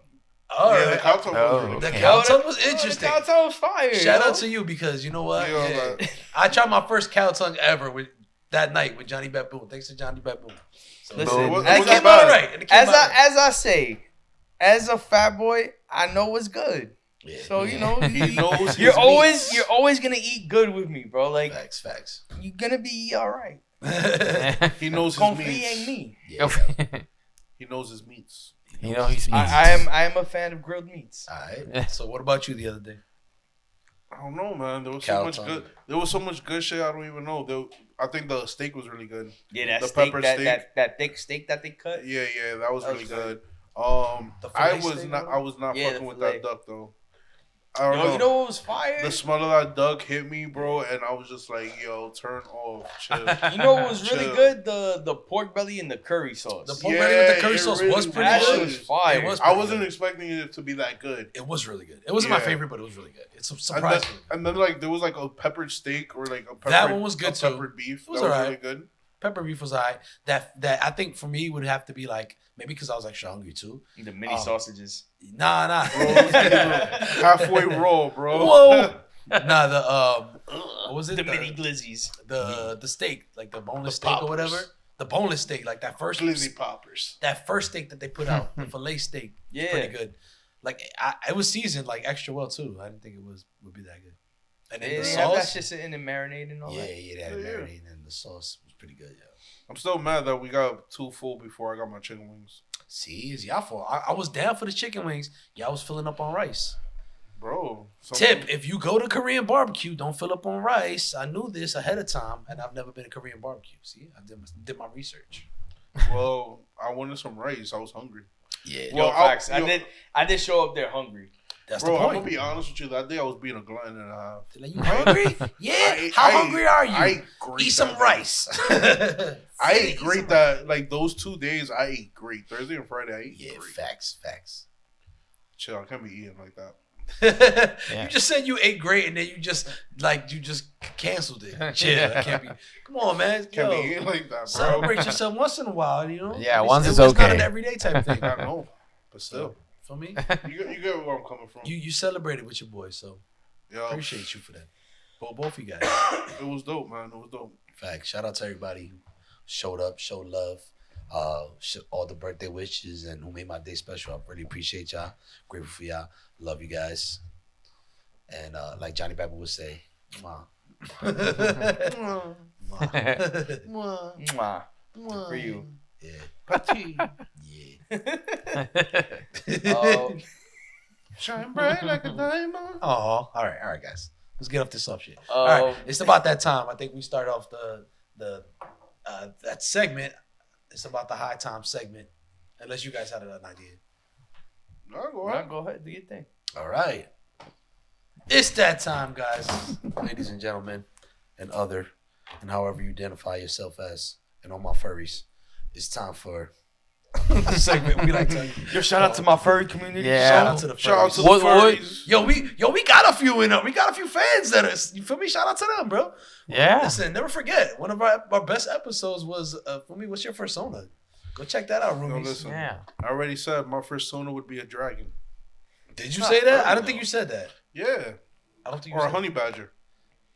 All Yeah, right. the cow tongue was Oh, really The okay. cow tongue was The interesting. cow tongue was fire. Shout yo. out to you because you know what? Yeah, Yeah. like- I tried my first cow tongue ever with that night with Johnny Baboon. Thanks to Johnny Baboon. So Listen, it wasn't as it came bad. out alright. It came as out alright. as I say, as a fat boy, I know what's good. Yeah. So you know, He knows you're his always meats. gonna eat good with me, bro. Like Facts. you're gonna be all right. He knows his Confia meats. in me. Yeah. He knows his meats. You know he's I am a fan of grilled meats. All right. So what about you the other day? I don't know, man. There was Cow so much tongue. good. There was so much good shit. I don't even know. I think the steak was really good. Yeah, that The steak, pepper that, steak. that thick steak that they cut. Yeah, that was That really was good. The I fillet was steak not. or I was not Yeah, fucking the with fillet. that duck though. I don't Yo, know. you know what was fire? The smell of that duck hit me, bro, and I was just like, "Yo, turn off, chill." You know what was really Chill. good? The pork belly and the curry sauce. The pork belly with the curry it sauce really was pretty that good. shit was fire. It was I pretty wasn't good. expecting it to be that good. It was really good. It wasn't my Yeah. favorite, but it was really good. It's And surprising. then like there was like a peppered steak or like a peppered, That one was good, a too. peppered beef. It was that was alright. really good. Pepper beef was alright. That I think for me would have to be like maybe because I was extra hungry too. The mini sausages. Nah. Bro, it was halfway raw, bro. Whoa. Nah, the what was it? The mini glizzies. The steak, like the boneless The steak poppers. or whatever. The boneless steak, like that first Glizzy poppers. steak that they put out, the fillet steak, was Yeah. pretty good. Like it was seasoned like extra well too. I didn't think it would be that good. And then They the have that sauce, shit sitting and marinating and all yeah, that. they had it Yeah. marinated, and the sauce was pretty good. Yeah. I'm still mad that we got too full before I got my chicken wings. See, it's y'all fault. I was down for the chicken wings. Y'all was filling up on rice. Bro. Tip: if you go to Korean barbecue, don't fill up on rice. I knew this ahead of time, and I've never been to Korean barbecue. See, I did my research. Well, I wanted some rice. I was hungry. Yeah, Well, Yo, facts. yo- I did show up there hungry. that's Bro, the I'm point. gonna be honest with you. That day I was being a glutton and a half. They're like, you hungry? Yeah. I- How I- hungry are you? I ate great Eat some that day. rice. I ate Eat great some that like those 2 days. I ate great. Thursday and Friday I ate Yeah, great. facts. Chill. I can't be eating like that. Yeah. You just said you ate great, and then you just canceled it. Chill. I can't be. Come on, man. Can't Yo, be eating like that, bro. celebrate yourself once in a while. You know. Yeah, once it's is not an okay. everyday type thing. I know, but still, For me, you get where I'm coming from. you celebrated with your boy, so Yo, appreciate you for that. Both of you guys. it was dope, man. It was dope. Facts. Shout out to everybody who showed up, showed love, all the birthday wishes, and who made my day special. I really appreciate y'all. Grateful for y'all. Love you guys. And like Johnny Baboon would say, mwah. Mwah. Mwah. For you. Yeah. Yeah. Shine bright like a diamond. Oh, all right, guys. Let's get off this soft shit. All right, it's about that time. I think we start off the that segment. It's about the high time segment. Unless you guys had an idea. No, go Nah, ahead. go ahead, do your thing. All right. It's that time, guys. Ladies and gentlemen, and however you identify yourself as, and all my furries, it's time for the segment we like to. Yo, shout out to my furry community. Yeah. Shout out to the furries. Shout out to What- the what- furries. Yo, we got a few in them. We got a few fans that are, you feel me? Shout out to them, bro. Yeah. Listen, never forget. One of our best episodes was for me. What's your persona? Go check that out, No, roomies. listen. Yeah. I already said my first sona would be a dragon. Did you say that? I don't think you said that. Yeah, I don't think you or a said honey badger.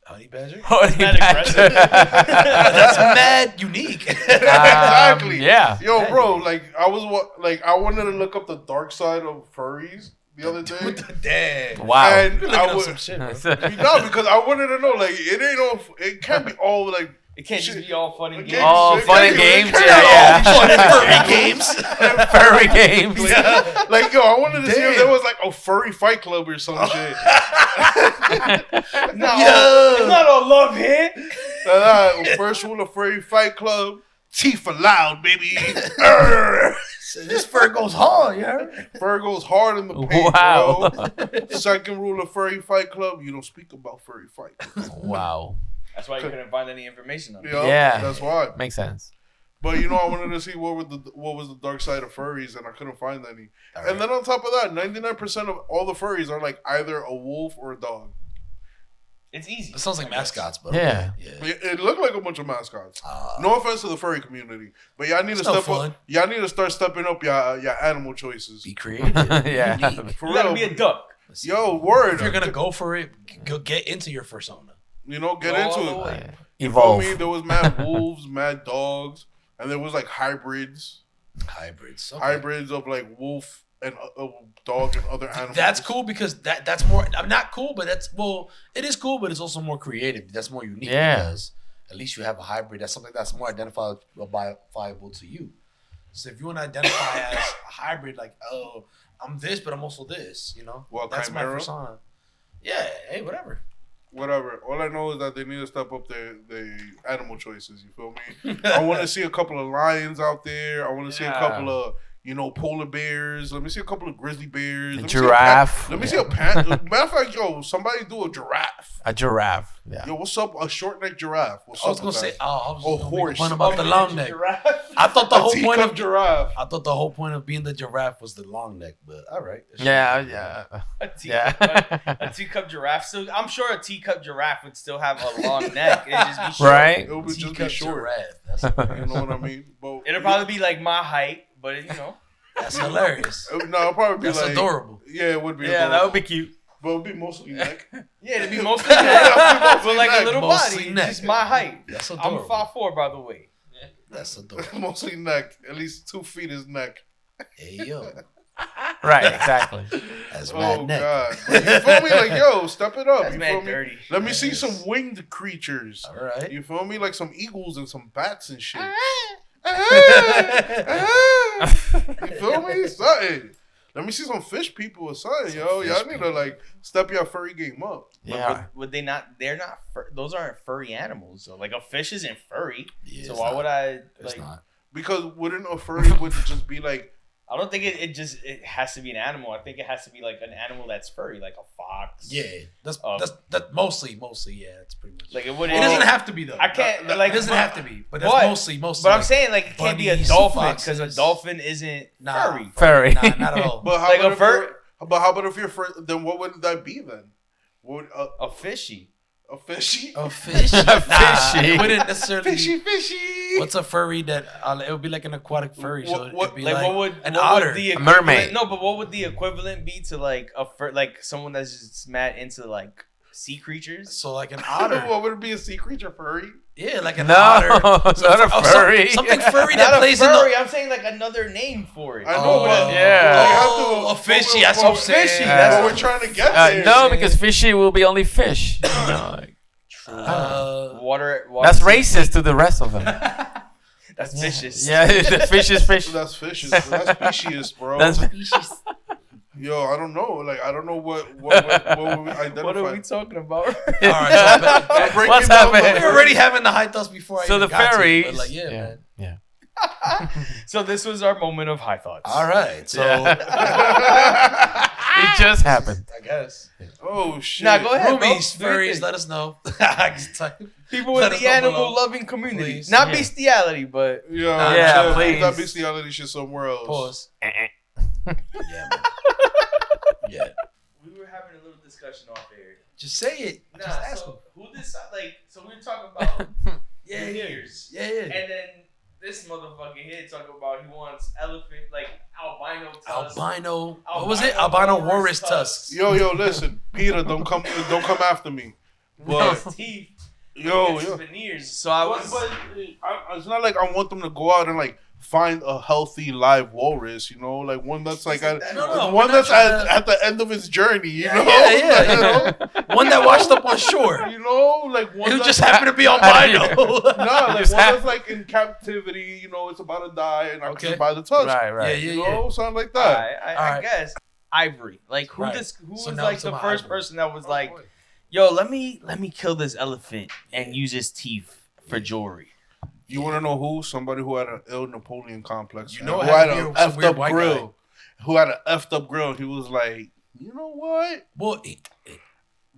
honey badger. Mad aggressive. That's mad unique. Exactly. Yeah. Yo, bro, like I wanted to look up the dark side of furries the other day. With the dad. Wow. And You're looking I up would some shit, bro. no, because I wanted to know, like, it ain't all. It can't be all like. It can't just Shit. be all fun and It games. can't- Oh, it fun can't and be- games. it can't Yeah, be all yeah. Furry games. Furry games. Yeah. Like, yo, I wanted to see if Damn. there was like a furry fight club or some shit. No, Yo. it's not all love here. First rule of furry fight club: teeth are loud, baby. So this fur goes hard, you heard? Fur goes hard in the paint, Wow. bro. Second rule of furry fight club: you don't speak about furry fight. Wow. That's why you couldn't find any information on it. Yo, Yeah. that's why. Makes sense. But you know, I wanted to see what was the dark side of furries, and I couldn't find any. All And then on top of that, 99% of all the furries are like either a wolf or a dog. It's easy. It sounds like I guess. mascots, but Yeah. It looked like a bunch of mascots. No offense to the furry community, but y'all need to Still step fun. up. Y'all need to start stepping up your animal choices. be creative. Yeah. Unique. For You gotta real. be a duck. Yo, word. If you're gonna go for it, go get into your persona. You know, get Go all into the it. way. You feel Evolve. me? There was mad wolves, mad dogs, and there was like hybrids of like wolf and dog and other animals. That's cool because that's more. I'm not cool, but it is cool, but it's also more creative. That's more unique. Yeah. Because at least you have a hybrid. That's something that's more identifiable to you. So if you want to identify as a hybrid, like, oh, I'm this, but I'm also this, you know? Well, that's Chimera? my persona. Yeah, hey, whatever. All I know is that they need to step up their animal choices. You feel me? I want to see a couple of lions out there. I want to see a couple of polar bears. Let me see a couple of grizzly bears. A giraffe. Let me see a panther. Matter of fact, somebody do a giraffe. A giraffe. Yeah. Yo, what's up? A short neck giraffe. What's I was up? gonna say, I was gonna horse. make fun about the long neck. Giraffe. I thought the whole point teacup of giraffe. I thought the whole point of being the giraffe was the long neck, but all right. Yeah. A teacup giraffe. So I'm sure a teacup giraffe would still have a long neck. It'd just be short. Right? It would just be Teacup short. giraffe. That's, You know what I mean? But It'll probably be like my height, but that's hilarious. no, it'll probably be That's like adorable. Yeah, it would be. Yeah, adorable. that would be cute. But it would be mostly neck. Yeah, it'd be mostly neck, but like a little Mostly body. neck. It's just my height. That's I'm adorable. 5'4", by the way. That's adorable. Mostly neck. At least 2 feet is neck. Hey yo, Right, exactly. that's mad Oh neck. God! But you feel me? Like yo, step it up. That's You mad feel me? dirty. Let me see Yes. some winged creatures. All right. You feel me? Like some eagles and some bats and shit. You feel me? Something. Let me see some fish people or something, yo. Y'all need to like step your furry game up. Yeah. Would they not? They're not. Those aren't furry animals. So like a fish isn't furry. Yeah, So it's why not. would I It's like? not. Because wouldn't a furry would just be like I don't think it has to be an animal. I think it has to be like an animal that's furry, like a fox. Yeah, that's mostly. Yeah, it's pretty much. Like it would. it doesn't have to be though. I can't That- like. It doesn't but- have to be, but that's But- mostly. But I'm like, saying like it can't be a bunnies, dolphin because a foxes. dolphin isn't nah, furry. Furry. Nah, not at all. But how Like about a if fur- you're- But how about if you're fur? Then what would that be then? What would A fishy. a fishy? A fish. A fishy. It wouldn't necessarily. Fishy. What's a furry that it would be like an aquatic furry? So What- it'd be Like, like, what would an what otter. Would the A mermaid. equivalent- No, but what would the equivalent be to like like someone that's just mad into like sea creatures? So like an otter. What would it be? A sea creature furry? Yeah, like an No, otter. not a furry. Something furry Not that a plays in furry. the. I'm saying like another name for it. I know, but yeah. they have Oh, to- a fishy. but- That's what I'm but- saying. fishy, But that's we're trying to get there. No, because fishy will be only fish. No, like, Water. that's racist to the rest of them. That's vicious. Yeah, the fish is fish. That's fishes. That's specious, bro. That's Yo, I don't know. Like, I don't know what we identify. What are we talking about? All right, so Break What's it down, happening? we're already having the high thoughts before I So even the got to it, fairies. but like, yeah, man. Yeah. So this was our moment of high thoughts. All right, so It just happened. I guess Oh shit. Now go ahead, Rubies, bro. Do your furries, thing. let us know. People Let with us the know animal below. loving community, Please. not Yeah. bestiality, but Yeah, Yeah, chill. please. Put that bestiality shit somewhere else. Pause. Yeah, man. Yeah. we were having a little discussion off air. Just say it. Nah, Just ask them. so who decided? Like, so we were talking about Yeah, New yeah. Year's, Yeah, yeah. and then this motherfucker here talking about he wants elephant, like albino tusks. Albino. What was it? Albino walrus tusks. Yo, listen, Peter, don't come after me. But Teeth. yo, Against yo. veneers. So I was. But it's not like I want them to go out and like find a healthy live walrus, you know, like one that's like No, we're one not that's trying to- at the end of his journey, you know. Yeah, You know? One that washed up on shore. You know, like one It that's just happened to be albino. no, like one Just that's like in captivity, you know, it's about to die, and I Okay. can buy the tusk. Right. You know, something like that. I Alright. guess Ivory. Like who Right. who So was now like it's the about first Ivory. person that was like, yo, let me kill this elephant and use his teeth for jewelry. You want to know who? Somebody who had an ill Napoleon complex. You know, who had some an effed weird up white grill. guy. Who had an effed up grill. He was like, you know what? Well,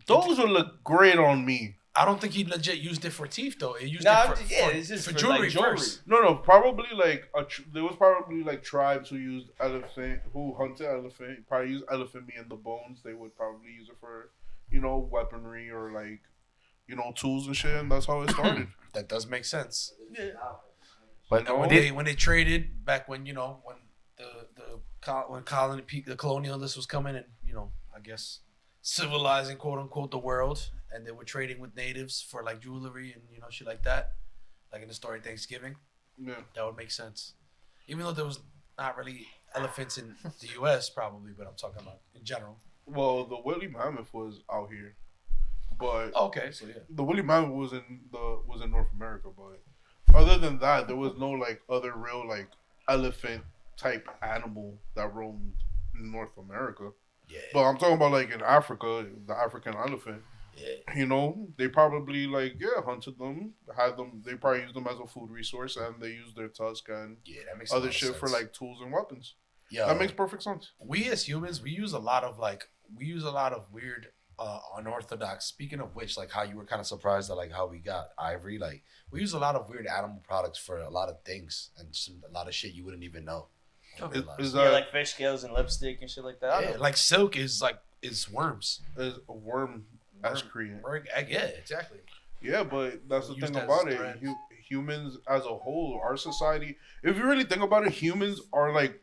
Those would look great on me. I don't think he legit used it for teeth though. He used Nah, it for, it's just for for, jewelry, like, jewelry. first. No, probably like there was probably like tribes who used elephant, who hunted elephant, probably used elephant meat and the bones. They would probably use it for, you know, weaponry or like, you know, tools and shit. And that's how it started. That does make sense. But No. When they traded back when when the colonialists was coming and I guess civilizing quote unquote the world, and they were trading with natives for like jewelry and shit like that, like in the story Thanksgiving. Yeah. That would make sense. Even though there was not really elephants in the U.S. probably, but I'm talking about in general. Well, the woolly mammoth was out here, but Okay, so yeah. the woolly mammoth was in North America. But other than that, there was no like other real like elephant type animal that roamed in North America. Yeah. But I'm talking about like in Africa, the African elephant. Yeah. You know, they probably like hunted them, had them. They probably used them as a food resource, and they used their tusk and That makes a lot other of shit sense. for like tools and weapons. Yeah, That makes perfect sense. We as humans, we use a lot of weird, unorthodox. Speaking of which, like how you were kind of surprised at like how we got Ivory. Like we use a lot of weird animal products for a lot of things and a lot of shit you wouldn't even know. Is Yeah, like fish scales and lipstick and shit like that. Yeah, like silk is worms. is a worm excrete? Yeah, exactly. Yeah, but that's the Use thing that about as it. thread. Humans as a whole, our society. If you really think about it, humans are like.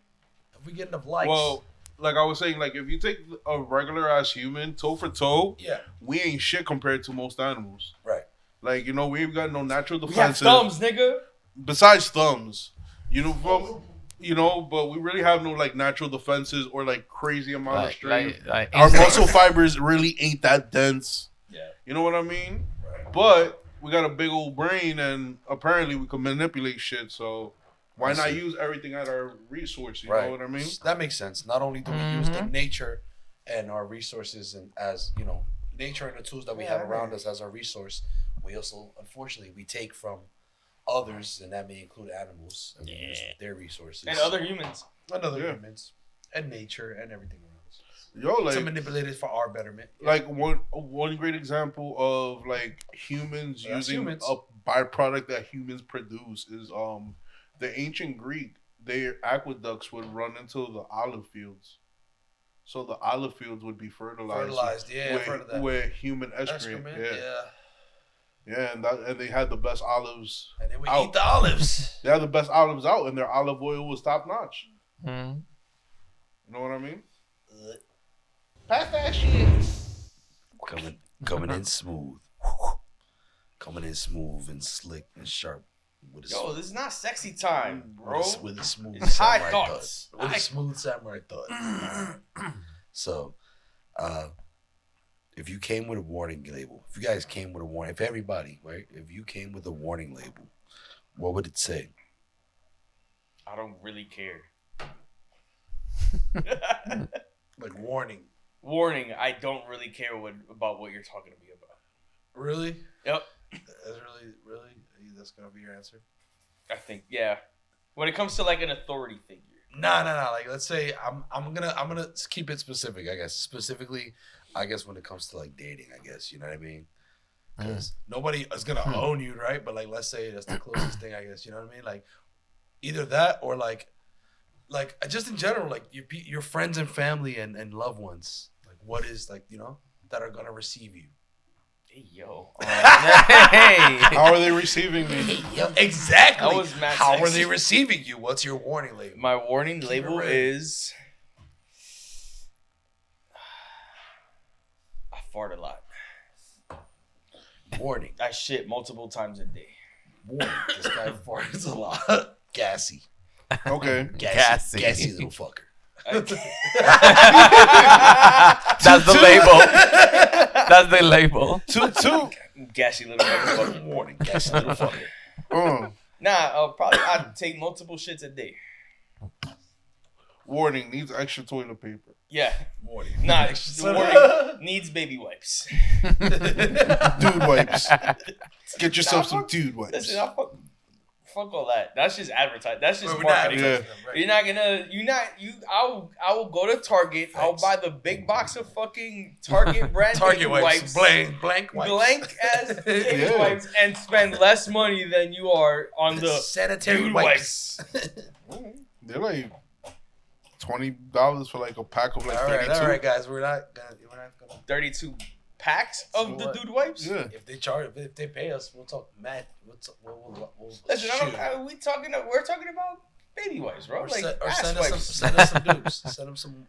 If we get enough likes, Well, like I was saying, like if you take a regular ass human toe for toe, yeah, we ain't shit compared to most animals. right. Like we ain't got no natural We have defenses. thumbs, nigga. Besides thumbs, but we really have no like natural defenses or like crazy amount of strength. Our muscle fibers really ain't that dense. Yeah. You know what I mean? Right. But we got a big old brain, and apparently we can manipulate shit. So why not use everything at our resource? You know what I mean? That makes sense. Not only do we use the nature and our resources, and as nature and the tools that we have around us as our resource, we also, unfortunately, we take from others, and that may include animals, and we use their resources and other humans, humans, and nature and everything around us. Yo, like to manipulate it for our betterment. Like one great example of like humans using a byproduct that humans produce is the ancient Greek. Their aqueducts would run into the olive fields, so the olive fields would be fertilized. Yeah, I've heard of that. With human excrement. Yeah. Yeah, and they had the best olives. And then we out. eat the olives. They had the best olives out, and their olive oil was top notch. Mm. You know what I mean? Pass that shit. Coming in smooth. Coming in smooth and slick and sharp. Yo, this is not sexy time, bro. With a smooth it's samurai high thoughts. With a smooth samurai thought. So, if you came with a warning label, if you guys came with a warning, if everybody, right, if you came with a warning label, what would it say? I don't really care. Like warning. Warning, I don't really care about what you're talking to me about. Really? Yep. That's really? That's gonna be your answer? I think, yeah. When it comes to like an authority figure. No. Like, let's say I'm gonna keep it specific. I guess specifically, I guess when it comes to like dating, I guess you know what I mean. Because nobody is gonna own you, right? But like, let's say that's the closest thing, I guess. You know what I mean? Like, either that or like just in general, like your friends and family and loved ones. Like, what is like that are gonna receive you? Hey, yo. Hey. How are they receiving me? Hey, yo, exactly. That was mad How are sexy. they receiving you? What's your warning label? My warning label is I fart a lot. Warning. I shit multiple times a day. Warning. This guy farts a lot. Gassy. Okay. Gassy little fucker. That's the label. That's the label. Two. Gassy little motherfucker. Warning. Gassy little fucker. Probably I'd take multiple shits a day. Warning, needs extra toilet paper. Yeah. Warning. Nah, the warning needs baby wipes. Dude wipes. Get yourself some dude wipes. Listen, fuck all that. That's just advertising. That's just We're marketing. Yeah. You're not gonna. I will go to Target. I'll buy the big box of fucking Target brand Target baby wipes. Blank wipes. blank ass baby Yeah. wipes, and spend less money than you are on the sanitary dude wipes. They're like $20 for like a pack of like 32. All right, guys. We're not gonna. 32 packs of the dude wipes. Yeah. If they pay us, we'll talk mad. We'll Listen, shoot. we're talking about baby wipes, bro. Like ass send wipes. us some dudes. Send them some.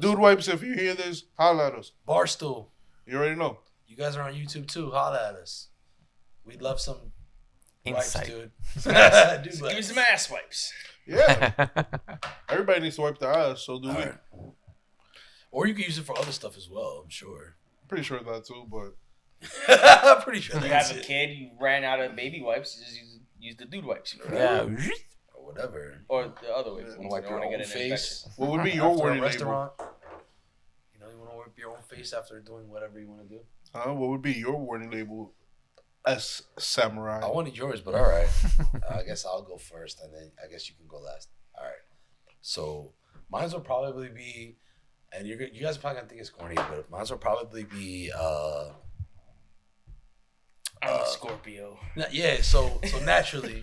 Dude wipes, if you hear this, holla at us. Barstool. You already know. You guys are on YouTube too. Holla at us. We'd love some Wipes, Insight. dude. Give me some ass wipes. Yeah. Everybody needs to wipe their ass, so do we. Right. Or you can use it for other stuff as well, I'm sure. Pretty sure that too, but I'm pretty sure You that's have a it. kid, you ran out of baby wipes, you just use the dude wipes. Yeah. Or whatever. Or the other way. You You want to wipe don't your want to own get an face. infection. what would be your After a warning label? restaurant. You know, you want to wipe your own face after doing whatever you want to do. What would be your warning label as samurai? I wanted yours, but all right. I guess I'll go first, and then I guess you can go last. All right. So mine will probably be, and you guys are probably gonna think it's corny, but mine will probably be. I'm a Scorpio. Yeah. So naturally,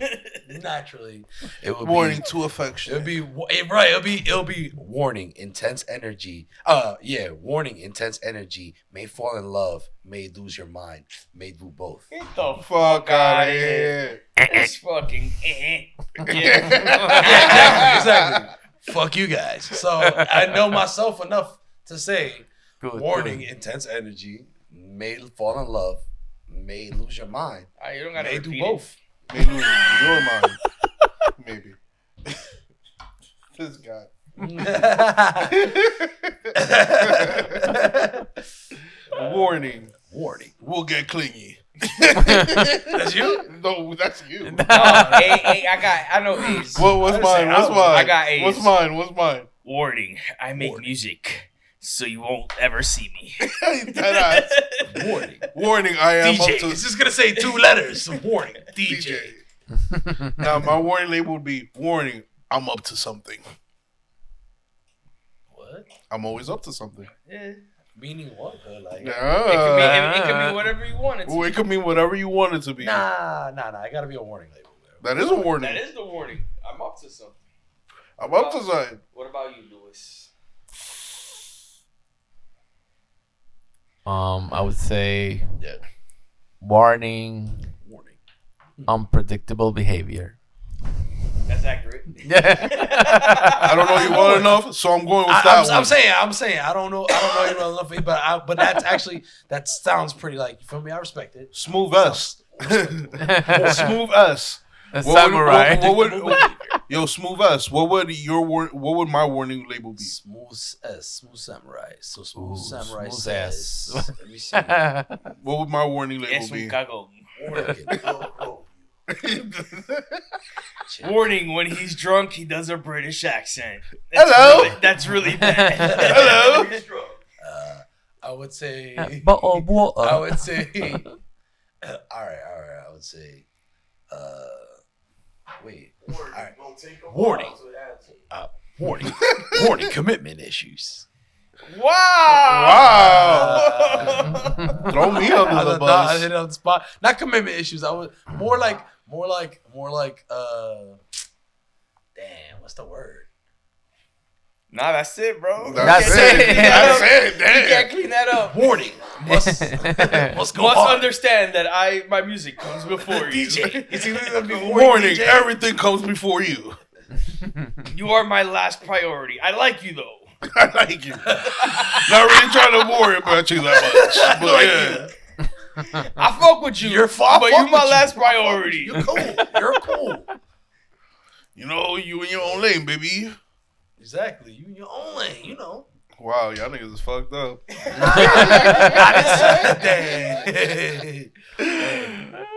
it would Warning be. to affection. It'll be right. It'll be warning, intense energy. Yeah, warning, intense energy. May fall in love. May lose your mind. May do both. Get the Fuck out outta of here. It's fucking. Yeah, exactly. Fuck you guys. So I know myself enough to say, Good, warning, good. intense energy. May fall in love. May lose your mind. You don't gotta May repeat do both. Maybe your mind. Maybe. This guy. Warning. Warning. We'll get clingy. That's you? No, that's you. No, I know A's. What's mine? What's mine? I got A's. What's mine? What's mine? Warning, I make Warning. music, so you won't ever see me. Dead ass. Warning. Warning, I am DJ. up to It's just gonna say 2 letters. Warning. DJ. DJ. Now, my warning label would be, warning, I'm up to something. What? I'm always up to something. Yeah. Meaning what? Like, It could be whatever you want it to Well, be. it could mean whatever you want it to be. nah. It gotta be a warning label. That is a warning. That is the warning. I'm up to something. I'm up to something. What about you, Lewis? I would say Yeah. warning, Warning. unpredictable behavior. That's accurate. I don't know you well enough, so I'm going with that one. I'm saying I don't know you well enough, but that's actually that sounds pretty like, you feel me? I respect it. Smooth S. Smooth S. A samurai. What would yo, Smooth S? What would my warning label be? Smooth samurai. So smooth Ooh, samurai smooth says. ass. Let me see. What would my warning label Es un be? cagón. Chill. Warning, when he's drunk, he does a British accent. Hello? That's really bad. Hello? I would say. Bottle of water. I would say. All right. I would say. Wait. All right. Warning. Warning. Warning. Commitment issues. Wow! Throw me under the I bus. hit it on the spot. Not commitment issues. I was more like. Damn. What's the word? Nah, that's it, bro. That's You it. can't clean that That's up. it. You Damn. can't clean that up. Warning. Must go Must hard. understand that my music comes before you. DJ. It's either gonna be Warning, DJ. everything comes before you. You are my last priority. I like you though. I like you. Not really trying to worry about you that much. But yeah. I fuck with you. You're fine, but fuck you my with last you. priority. You're cool. You're cool. You know, you in your own lane, baby. Exactly. You in your own lane. You know. Wow, y'all niggas is fucked up.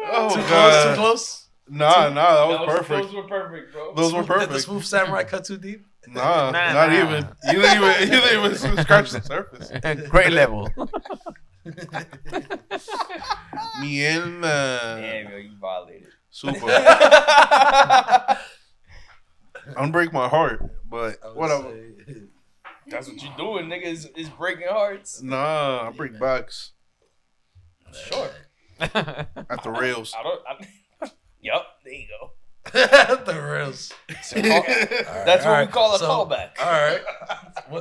Oh, Too God. close. Nah, that was perfect. Those were perfect, bro. Those were Did the perfect. smooth samurai cut too deep? Nah, Nah, not nah. even. You didn't even scratch the surface. Great level. Me and Damn, yo, you violated. super. Unbreak my heart, but I would whatever. say- That's what you doing, nigga. Is breaking hearts. Nah, I break backs Sure. at the rails. Yup, there you go. the reals. That's what we call a callback. All right.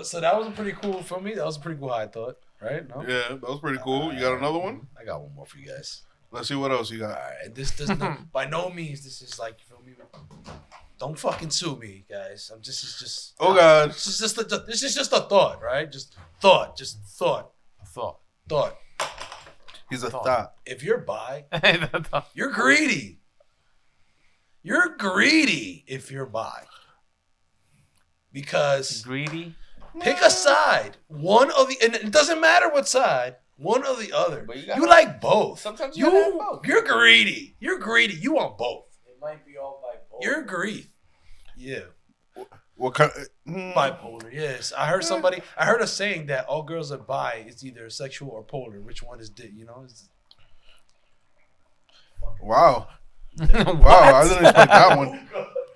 So that was pretty cool for me. That was pretty cool. I thought. Right? No. Yeah, that was pretty cool. You got another one? I got one more for you guys. Let's see what else you All got. right. This does not. By no means. This is like, you feel me? Don't fucking sue me, guys. This is just. Oh God. This is just a thought, right? Just thought. Thought. He's a Thought. thought. If you're bi, you're greedy. You're greedy if you're bi. Because Greedy. pick a side. One of the, and it doesn't matter what side. One or the other. But you like both. Sometimes you gotta have both. You're greedy. You're greedy. You want both. It might be all bipolar. You're greedy. Yeah. What kind? Bipolar. Yes. I heard a saying that all girls are bi is either sexual or polar. Which one is Wow. Wow, I didn't expect that one.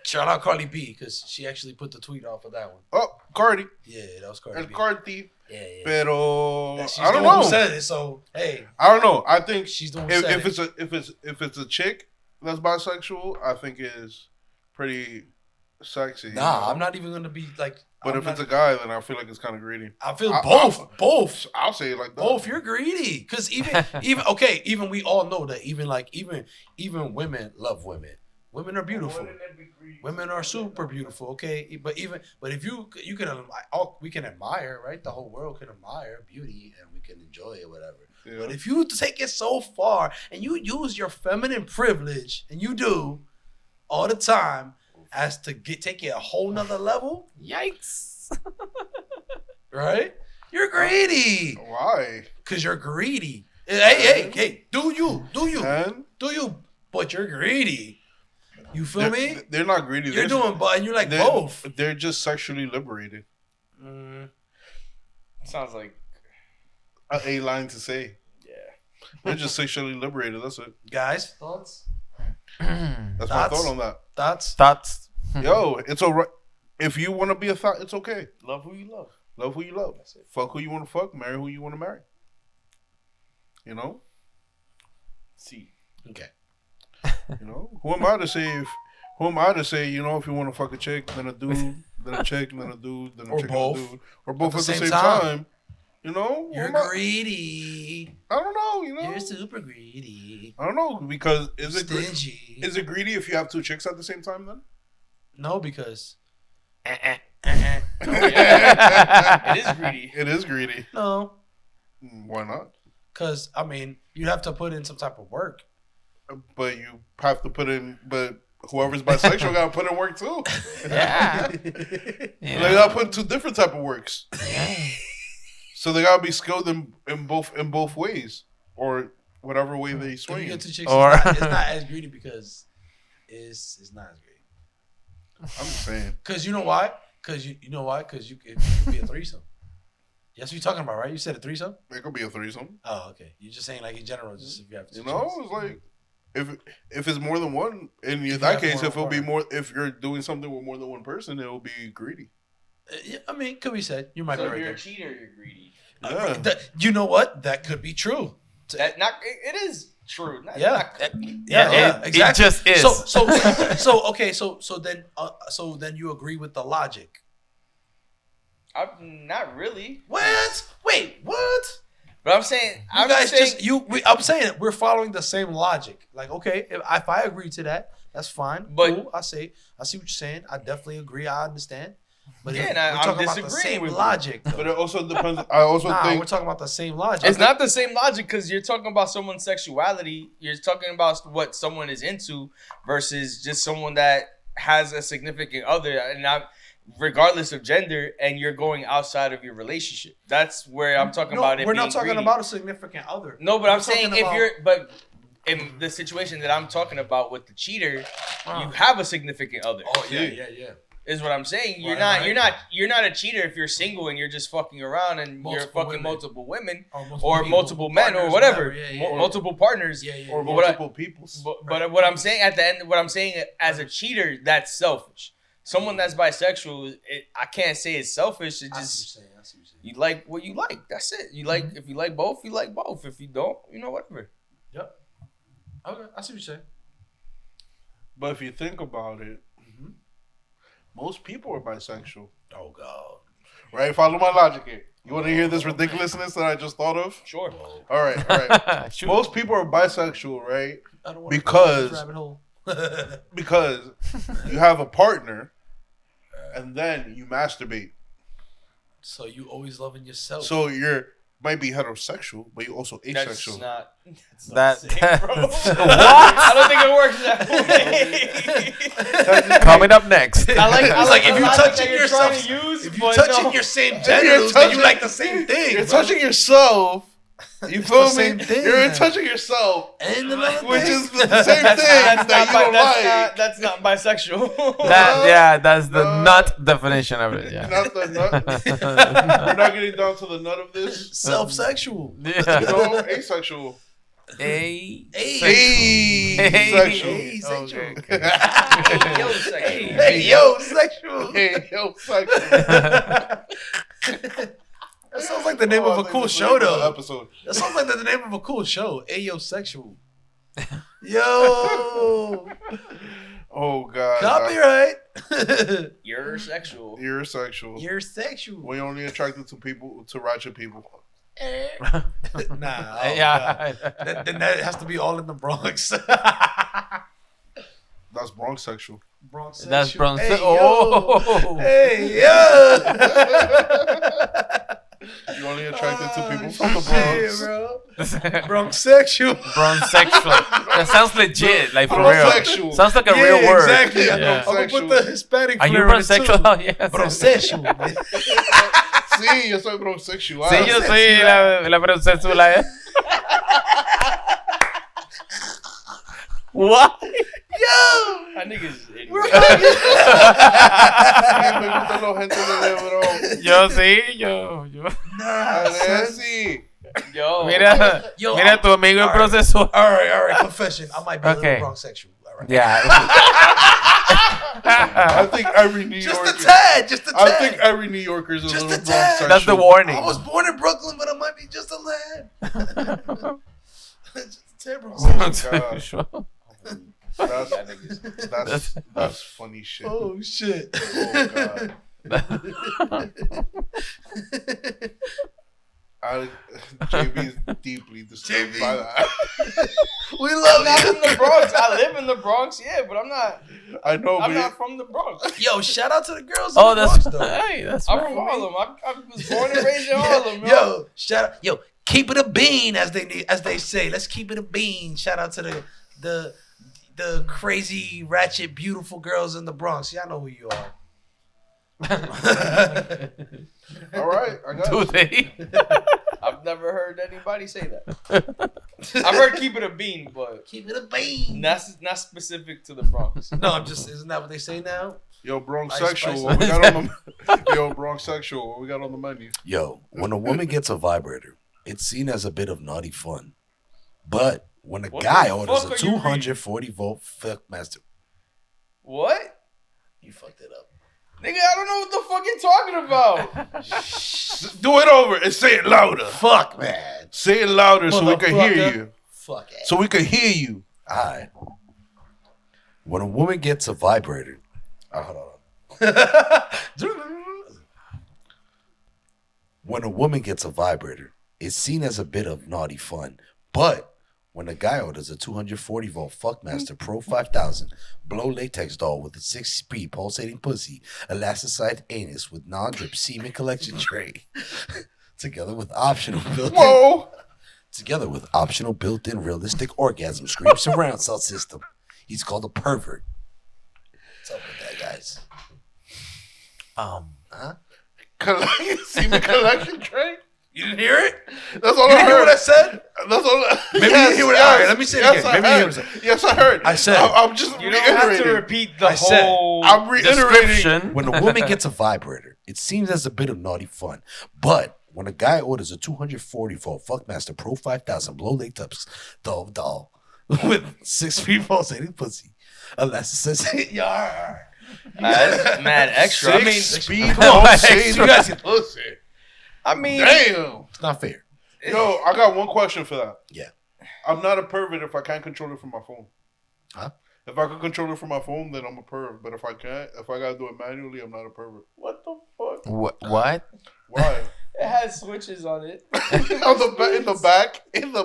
Shout out Cardi B because she actually put the tweet off of that one. Oh, Cardi. Yeah, that was Cardi El B. Cardi. Yeah. Pero She's I don't the one know. who said it, so hey. I don't know. I think She's the one who said if it's a chick that's bisexual, I think is pretty sexy. Nah, I'm not even gonna be like. But if it's a guy, then I feel like it's kind of greedy. I feel both. I'll say it like that. Both, you're greedy. Because even we all know that even women love women. Women are beautiful. Women are super beautiful. Okay, but if we can admire, right? The whole world can admire beauty and we can enjoy it, whatever. Yeah. But if you take it so far and you use your feminine privilege, and you do all the time, as to take it a whole nother level, Yikes. right? You're greedy. Why? Because you're greedy. Hey, do you. But you're greedy. You feel me? They're not greedy. You're doing and you like both. They're just sexually liberated. Sounds like A line to say. Yeah. They're just sexually liberated. That's it. Guys, thoughts? That's my thought on that. Thoughts? Yo, it's alright. If you want to be a thought, it's okay. love who you love. Love who you love. That's it. Fuck who you want to fuck. Marry who you want to marry. You know? See. Okay. You know? Who am I to say, you know, if you want to fuck a chick, then a dude, then a chick, then a dude, then a Or chick both. and a dude. Or both at the same time. time. You know? You're greedy. I don't know, you know? You're super greedy. I don't know, because is Stingy. it greedy if you have two chicks at the same time then? No, because. It is greedy. It is greedy. No. Why not? Because, I mean, you'd have to put in some type of work. But you have to put in, but whoever's bisexual got to put in work too. Yeah. They got to put in two different type of works. So they got to be skilled in both ways, or whatever way they If you swing. get two chicks, Or- it's not as greedy because it's not as greedy. I'm just saying. Because you know why? Because you know why? Because it could be a threesome. That's what you're talking about, right? You said a threesome? It could be a threesome. Oh, okay. You're just saying like in general, just if you have two You know, chicks. it's like if it's more than one. In you that have case, more if it'll be than more, if you're doing something with more than one person, it will be greedy. Yeah, I mean, could be said. You might So be if right you're there. a cheater, you're greedy. Yeah. You know what? That could be true. It is true. Yeah. Yeah, exactly. it just is. So then you agree with the logic. I'm not really. What? Wait, what? But I'm saying, I'm saying it. We're following the same logic. Like, okay, if I agree to that, that's fine. But- cool. I see what you're saying. I definitely agree. I understand. But Yeah, if and I'm we're talking about the disagreeing same with you. logic. But it also depends. I also We're think talking about the same logic. it's not the same logic because you're talking about someone's sexuality. You're talking about what someone is into versus just someone that has a significant other, and regardless of gender, and you're going outside of your relationship. That's where I'm talking about it. We're not being talking greedy. about a significant other. No, but I'm We're saying talking in the situation that I'm talking about with the cheater, you have a significant other. Oh yeah. Is what I'm saying. You're Right, not right. you're not a cheater if you're single and you're just fucking around and you're Multiple fucking women. multiple women Or or multiple men or partners, whatever. Yeah. Multiple partners. Yeah. or But what I- multiple peoples. But what I'm saying at the end, what I'm saying as a cheater, that's selfish. Someone that's bisexual, I can't say it's selfish. It I just see what you're saying. you like what you like. That's it. You like if you like both, you like both. If you don't, whatever. Yep. Okay, I see what you're saying. But if you think about it, most people are bisexual, Oh God. right? Follow my logic here. You want to hear this ridiculousness that I just thought of? Sure. All right. Shoot. Most people are bisexual, right? I don't want Because- to rabbit hole. Because you have a partner, and then you masturbate. So you always loving yourself. So you're might be heterosexual, but you're also asexual. That's not the same, bro. What? I don't think it works that way. Coming up next. I like if the you logic touching that you're yourself, trying to use, if you but touching no. your same genitals, then you like the same thing. You're bro. touching yourself. You feel me? same thing, You're man. touching yourself, And another which thing. is the same thing that you don't like. That's not bisexual. That's the nut definition of it. Yeah. Not the nut. We're not getting down to the nut of this. Self-sexual. Yeah. No, asexual. Asexual. Asexual. Asexual. Okay. Yo, sexual. Hey, yo, sexual. Hey, yo, sexual. That sounds like the name of a cool show, though. Episode. That sounds like the name of a cool show. Ayo, sexual. Yo. Oh God. Copyright. You're sexual. You're sexual. You're sexual. We're only attracted to people, to ratchet people. Nah. Yeah. Then that has to be all in the Bronx. That's Bronx sexual. Bronx sexual. That's Bronx. Hey, Oh. yo. Hey, yo. You're only attracted to people Oh, from the shit, Bronx. bro. Bronx sexual. Bronx sexual. That sounds legit, like for real. Bronsexual. Sounds like a real word. Exactly. Yeah. I'm gonna put the Hispanic Are you flair in it, too. bronsexual? Yes. Bronsexual. Sí, yo soy bronsexual. Sí, yo soy la bronsexual. What? That nigga's Sí, me gustan los gente de bro. Yo sí, yo. Sí. Yo. Mira, Yo, mira, tu amigo es procesor. All right. Confession. I might be a Okay. little Bronxexual. All right. Yeah. I think every New Just Yorker. a tad. Just a tad. I think every New Yorker is a Just little a tad. bronsexual. That's the warning. I was born in Brooklyn, but I might be just a lad. Just a tad Bronxexual. Bronsexual. That's funny shit. Oh, shit. Oh God. JB is deeply disturbed JB. by that. We love I'm not you. from the Bronx. I live in the Bronx, yeah, but I'm not. I know, I'm but not from the Bronx. Yo, shout out to the girls Oh, in the that's Bronx, though. hey, that's I'm right. from Harlem. I was born and raised in Harlem, yo. Yo, shout out. Yo, keep it a bean, as they say. Let's keep it a bean. Shout out to the crazy, ratchet, beautiful girls in the Bronx. Y'all know who you are. all right, I got Do it. they? I've never heard anybody say that. I've heard keep it a bean, but Keep it a bean. that's not specific to the Bronx. No, I'm just. Isn't that what they say now? Yo, Bronx Ice sexual. Spice. What we got on the Yo, Bronx sexual. What we got on the menu? Yo, when a woman gets a vibrator, it's seen as a bit of naughty fun. But when a What guy the orders fuck a are you reading? 240 volt Fuckmaster, What? You fucked it up. Nigga, I don't know what the fuck you're talking about. Do it over and say it louder. Fuck, man. Say it louder so we can hear Motherfucker. you. Fuck it. So we can hear you. alright. When a woman gets a vibrator, hold on. When a woman gets a vibrator, it's seen as a bit of naughty fun. But when a guy orders a 240 volt Fuckmaster Pro 5000 blow latex doll with a 6-speed pulsating pussy, elasticized anus with non-drip semen collection tray, together with optional built-in realistic orgasm scream surround sound system, he's called a pervert. What's up with that, guys? Semen collection tray? You didn't hear it? That's all You I didn't hear heard. what I said? That's all. Maybe you didn't hear what I heard. Let me say it again. I Maybe you heard. didn't hear Yes, I heard. I said- I'm just You don't have to reiterating. repeat the I said- whole. I'm reiterating. Description. When a woman gets a vibrator, it seems as a bit of naughty fun. But when a guy orders a 240 volt Fuckmaster Pro 5000 blow latex doll with 6-speed pulsating pussy, elasticized yar. That's mad extra. I mean, Speed Come on, pulsating you guys- pussy. mean, Damn. It's not fair. Yo, I got one question for that. Yeah. I'm not a pervert if I can't control it from my phone. Huh? If I can control it from my phone, then I'm a pervert. But if I can't, if I gotta do it manually, I'm not a pervert. what the fuck? What? Why? It has switches on it. In the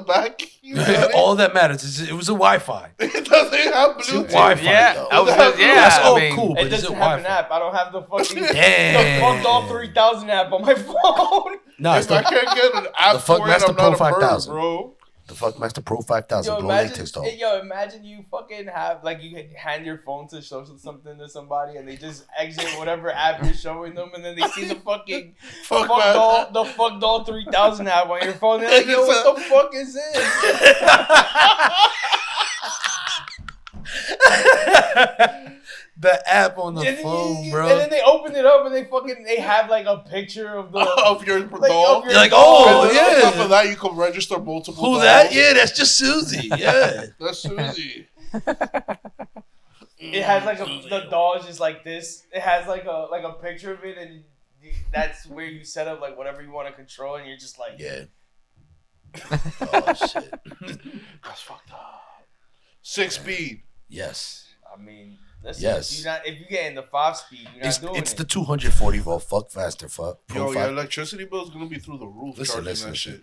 back. You got it? All that matters is it was a Wi-Fi. It doesn't have Bluetooth. Wi-Fi, Yeah, though. I was just, yeah. That's all I mean, cool, but It is it doesn't have an Wi-Fi? app. I don't have the fucking Damn. the fucked all 3000 app on my phone. No, If I can't get an app The for it, Fuckmaster I'm Pro not a bird, 5000. bro. The Fuckmaster Pro 5000 Yo, blow imagine, latex doll. imagine you fucking have like you hand your phone to show something to somebody and they just exit whatever app you're showing them and then they see the fucking fuck doll 3000 app on your phone. They're like, yo, what the fuck is this? The app on the phone, bro. And then they open it up and they have like a picture of the of your doll. You're like, oh, And then yeah. on top of that, you can register multiple. Who dolls. that? Yeah, that's just Susie. Yeah. That's Susie. It has like the doll is just like this. It has like a picture of it and that's where you set up like whatever you want to control and you're just like Yeah. Oh, shit. That's fucked up. 6 speed. Yes. I mean, listen, Yes. if you get in the 5-speed, you're not doing It's it. the 240 volt Fuckmaster Pro Yo, 5. your electricity bill is gonna be through the roof charging that shit.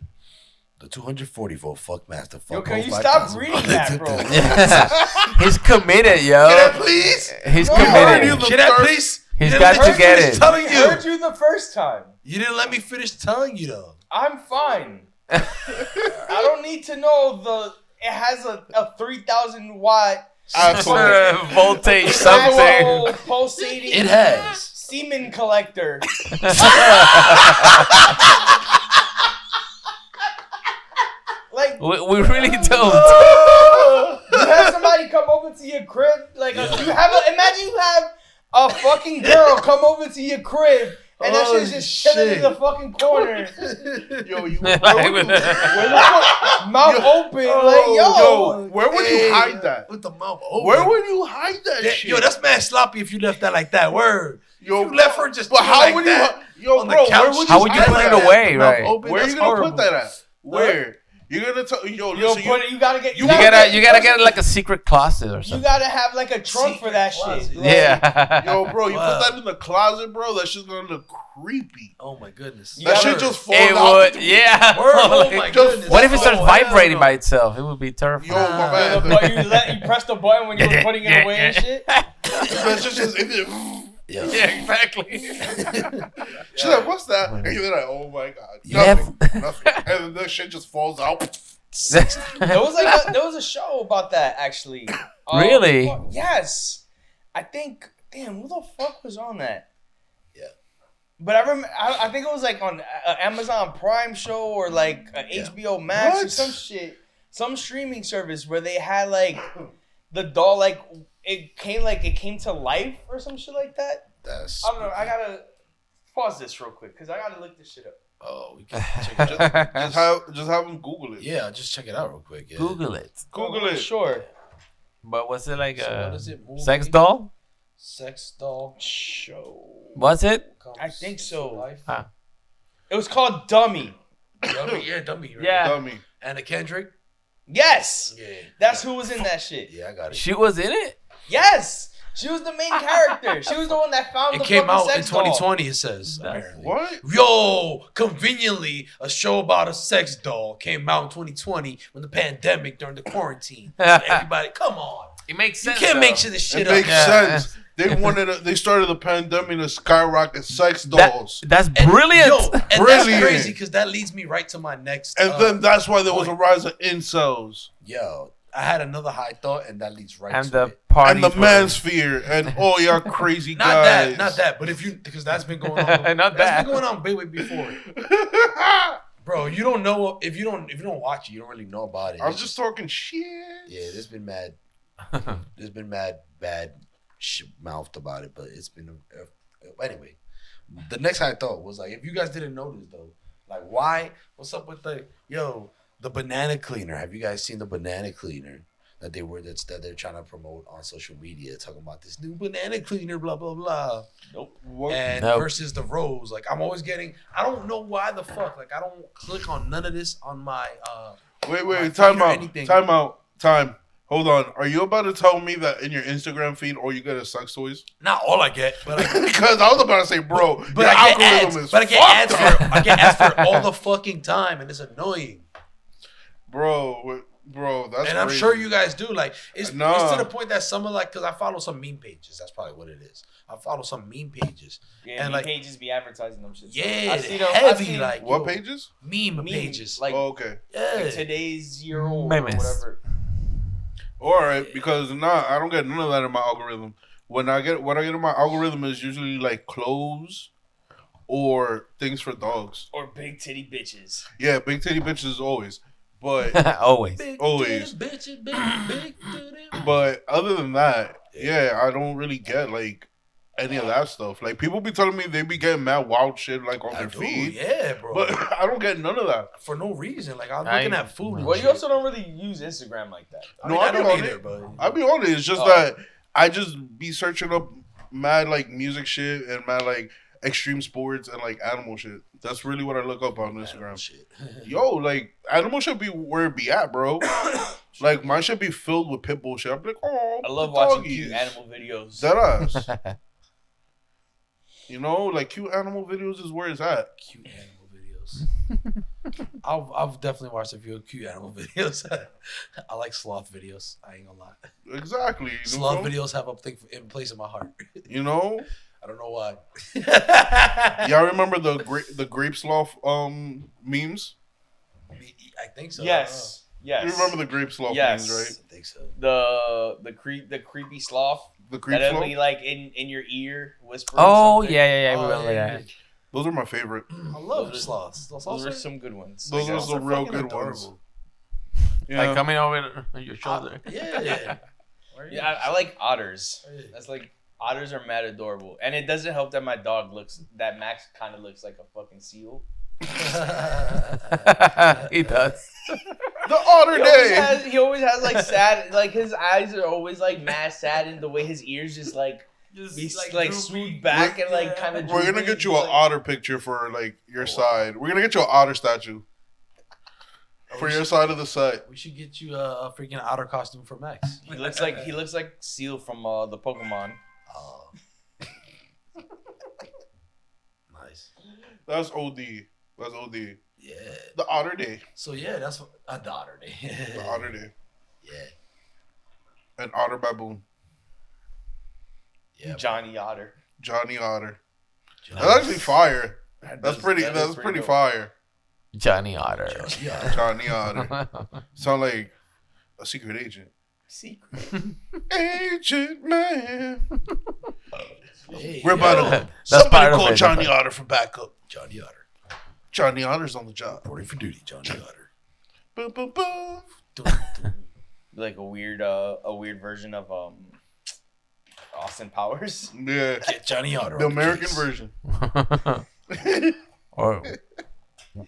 The 240 volt Fuckmaster Yo, Pro can you 5000. stop reading that, bro? He's committed, yo. Can I please? He's No, committed. Can I please? He's You got didn't let to me get finish it. telling I you. heard you the first time. You didn't let me finish telling you though. I'm fine. I don't need to know it has a 3,000 watt Absolutely. Voltage something. actual pulsating It has. semen collector. Like We really don't. you have somebody come over to your crib, like imagine you have a fucking girl come over to your crib and that shit's just chilling in the fucking corner. Yo, you Like, Mouth open, like yo. where would you hide that? With the mouth open. Where would you hide that shit? Yo, that's mad sloppy if you left that like that. Word. Yo, You left her just But chill how like would that you? Yo, on the bro, couch. where would you? How would you hide put it that? away, Mouth right? open, Where are that's you gonna horrible. put that at? Where? You're gonna tell yo. Yo, Listen, you gotta get. You gotta get like a secret closet or You something. gotta have like a trunk for Secret that closet. shit. Like, Yeah. yo, bro, you Wow. put that in the closet, bro. That shit's gonna look creepy. Oh my goodness. You That gotta- shit just falls It out. would, yeah. Word, oh Like, my just- goodness. what if it starts Oh, hell vibrating no. by itself? It would be Yo, terrifying. my man. You press the button when you were putting it away and shit. That shit just. Yeah. Yeah, exactly. She's like, "What's that?" And you're like, "Oh my god, Yeah. nothing." And then that shit just falls out. There was a show about that actually. Really? Yes. I think. Damn, who the fuck was on that? Yeah. But I think it was like on an Amazon Prime show or like a HBO Max or What? some shit, some streaming service where they had like the doll like it came to life or some shit like that. That's. I don't know. I gotta pause this real quick because I gotta look this shit up. Oh, we can check it out. Just have him Google it. Yeah, just check it out real quick. Yeah. Google it. Google it. Sure. But was it like So what a is it? Movie? sex doll? Sex doll show. Was it? I think so. Life. Huh. It was called Dummy. Dummy, yeah, dummy. Right? Yeah. Dummy. Anna Kendrick. Yes. Yeah. That's who was in that shit. Yeah, I got it. She was in it? Yes. She was the main character. She was the one that found It the came fucking out in sex doll. 2020. It says That's- apparently. What? Yo, conveniently, a show about a sex doll came out in 2020 when the pandemic during the quarantine. Everybody, come on. It makes You sense. can't make though. shit this shit It up. makes Yeah. sense. They started the pandemic to skyrocket sex dolls. That's And, brilliant. Yo, and that's Brilliant. crazy because that leads me right to my next. And then that's why there was a rise of incels. Yo, I had another high thought, and that leads right and to the it. party. And the mansphere. And oh, y'all crazy not guys. not that. But if you, because that's been going on. Not that's that. been going on way before. Bro, you don't know if you don't watch it, you don't really know about it. I'm It's just talking shit. Yeah, there's been mad bad mouthed about it, but it's been anyway. The next high thought was like, if you guys didn't notice though, like why? What's up with the banana cleaner? Have you guys seen the banana cleaner that they're trying to promote on social media, talking about this new banana cleaner, blah blah blah. What? And Nope. versus the rose, like I'm always getting. I don't know why the fuck. Like I don't click on none of this on my. Wait, my time feed or out. anything. Time. Hold on. Are you about to tell me that in your Instagram feed all you get is sex toys? Not all I get, but Because I was about to say, bro, But your I get algorithm ads. is But I get fucked ads up. for I get ads for it all the fucking time, and it's annoying. Bro, Bro, that's and I'm crazy. sure you guys do. Like, it's Nah. to the point that some of like, because I follow some meme pages. That's probably what it is. I follow some meme pages. Yeah, and meme like, pages be advertising them shit. yeah, I see them. heavy like What yo, pages? meme pages. Like, Oh, okay. yeah, like today's year old or Memes. whatever. All right, because I don't get none of that in my algorithm. What I get in my algorithm is usually like clothes or things for dogs. Or big titty bitches. Yeah, big titty bitches always, but Always. big always. titty bitches, big titty. but other than that, yeah, I don't really get like any of that stuff. Like people be telling me they be getting mad wild shit like on I their do, feed, yeah, bro. but I don't get none of that. for no reason. Like I'm I- looking at food. and Well, you shit. also don't really use Instagram like that. I No, mean, I I don't be on either, it. but I be on it. It's just Oh. that I just be searching up mad like music shit and mad like extreme sports and like animal shit. That's really what I look up on Instagram. shit. Yo, like animal should be where it be at, bro. Like mine should be filled with pit bull shit. I'm like, oh, I love the watching doggies. cute animal videos. Dead ass. You know, like cute animal videos is where it's at. Cute animal videos. I've definitely watched a few cute animal videos. I like sloth videos. I ain't gonna lie. Exactly. Sloth videos have a thing in place in my heart. You know, I don't know why. y'all remember the grape sloth memes? I think so. Yes. Yes. You remember the grape sloth Yes. memes, right? I think so. the creepy sloth The creep that'll sloth. be like in your ear whispering. Oh, something. yeah, I Oh, remember yeah, that. Those are my favorite. I love Those are- sloths. Those Those are are some good ones. Those Like, are some real fucking good adorable. ones. Yeah. Like coming over your shoulder. Yeah. Yeah, I like otters. Yeah. That's like otters are mad adorable, and it doesn't help that my dog that Max kind of looks like a fucking seal. He does. The Otter He always Day. has like sad, like his eyes are always like mad sad, and the way his ears just like be like swooped back and like kind of. We're gonna get you an otter picture for like your side. We're gonna get you an otter statue for your side of the site. We should get you a freaking otter costume for Max. He looks like Seal from the Pokemon. Oh. Nice. That's OD. That's OD. Yeah. The Otter Day. So yeah, that's what a daughter day. The Otter Day. Yeah. And Otter Baboon. Yeah. Johnny Otter. Johnny Otter. Johnny. That's actually fire. That That's is pretty dope. fire. Johnny Otter. Yeah. Johnny Otter. Sound like a secret agent. Secret. Agent man. Hey, We're about to. That's Somebody part of call it, Johnny that's part- Otter for backup. Johnny Otter. Johnny Otter's on the job. Reporting for duty, Johnny Otter. Boom, boom, boom. Like a weird version of Austin Powers. Yeah. Get Johnny Otter. The on American case. version. Or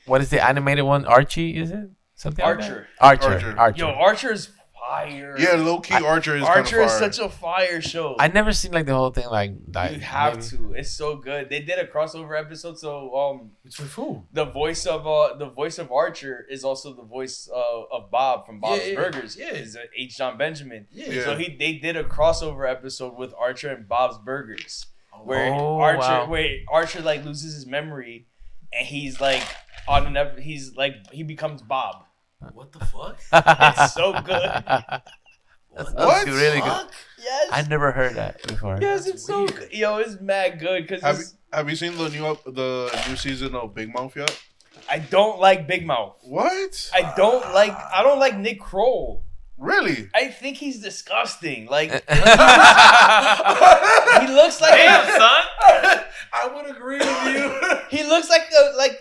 what is the animated one? Archie, is it? Something Archer. Like that? Archer. Yo, Archer's fire. Yeah, low key Archer is Archer kind is of fire. such a fire show. I never seen like the whole thing like that. You have to. It's so good. They did a crossover episode, so It's for food. the voice of Archer is also the voice of Bob from Bob's Yeah, Burgers. yeah. Is H. John Benjamin. Yeah. So they did a crossover episode with Archer and Bob's Burgers, where Oh, Archer like loses his memory, and he's like he becomes Bob. What the fuck? It's so good. That's What? really good. Fuck? Yes. I never heard that before. Yes, That's it's so weird. good. Yo, it's mad good because Have you seen the new season of Big Mouth yet? I don't like Big Mouth. What? I don't like Nick Kroll. Really? I think he's disgusting. Like he looks like son. I would agree with you. he looks like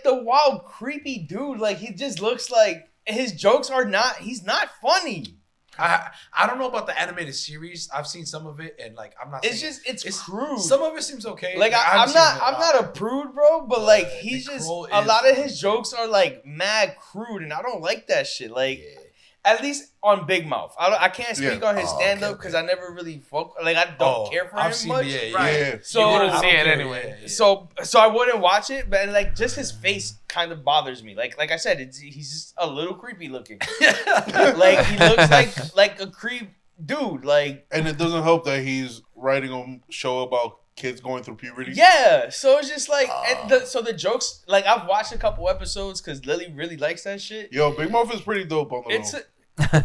the wild creepy dude. Like he just looks like his jokes are not. He's not funny. I don't know about the animated series. I've seen some of it, and like I'm not. It's saying, just it's crude. Some of it seems okay. Like I've I'm not a prude, bro. But like he's Nick just Kroll a is- lot of his jokes are like mad crude, and I don't like that shit. Like. Yeah. At least on Big Mouth. I can't speak Yeah. on his Oh, stand up okay, because I never really I don't care for him I've seen, much. Yeah, Right. Yeah. So You wouldn't I see don't it care, anyway. yeah. so I wouldn't watch it, but like just his face kind of bothers me. Like I said, he's just a little creepy looking. Like he looks like a creep dude. Like And it doesn't help that he's writing a show about kids going through puberty. yeah. So it's just like so the jokes. Like I've watched a couple episodes because Lily really likes that shit. Yo, Big Mouth is pretty dope on the It's low.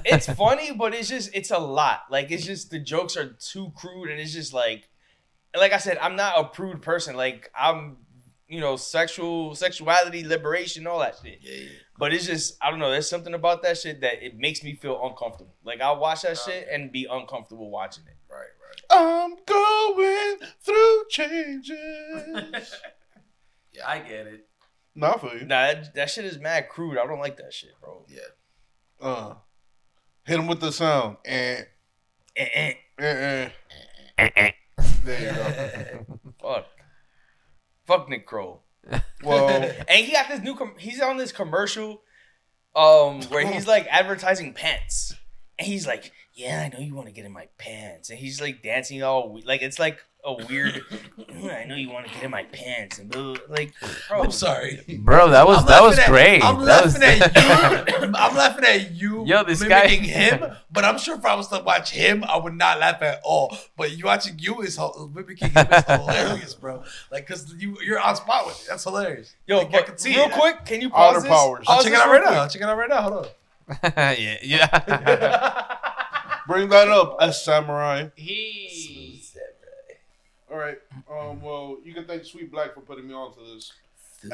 It's funny, but it's a lot. Like, it's just the jokes are too crude, and it's just like I said, I'm not a prude person. Like, I'm, sexuality, liberation, all that shit. Yeah. But it's just, I don't know. There's something about that shit that it makes me feel uncomfortable. Like, I'll watch that shit and be uncomfortable watching it. Right. I'm going through changes. Yeah, I get it. Not for you. Nah, that shit is mad crude. I don't like that shit, bro. Yeah. Hit him with the sound. There you go. Fuck Nick Kroll. Well, And he got this he's on this commercial where he's like advertising pants. And he's like, yeah, I know you want to get in my pants. And he's like dancing all like it's like a weird I know you want to get in my pants and blah, like, bro. I'm sorry. Bro, that was great. I'm laughing at you. I'm laughing at you. Yo, this mimicking guy- him, but I'm sure if I was to watch him, I would not laugh at all. But you watching you is mimicking him is hilarious, bro. Like, cause you're on spot with it. That's hilarious. Yo, Like, I but can see real it. quick, can you pause Outer this? powers. I'll Pause check it this out real right now. quick. I'll check it out right now. Hold on. yeah. bring that up as samurai. He. All right. Well, you can thank Sweet Black for putting me onto this.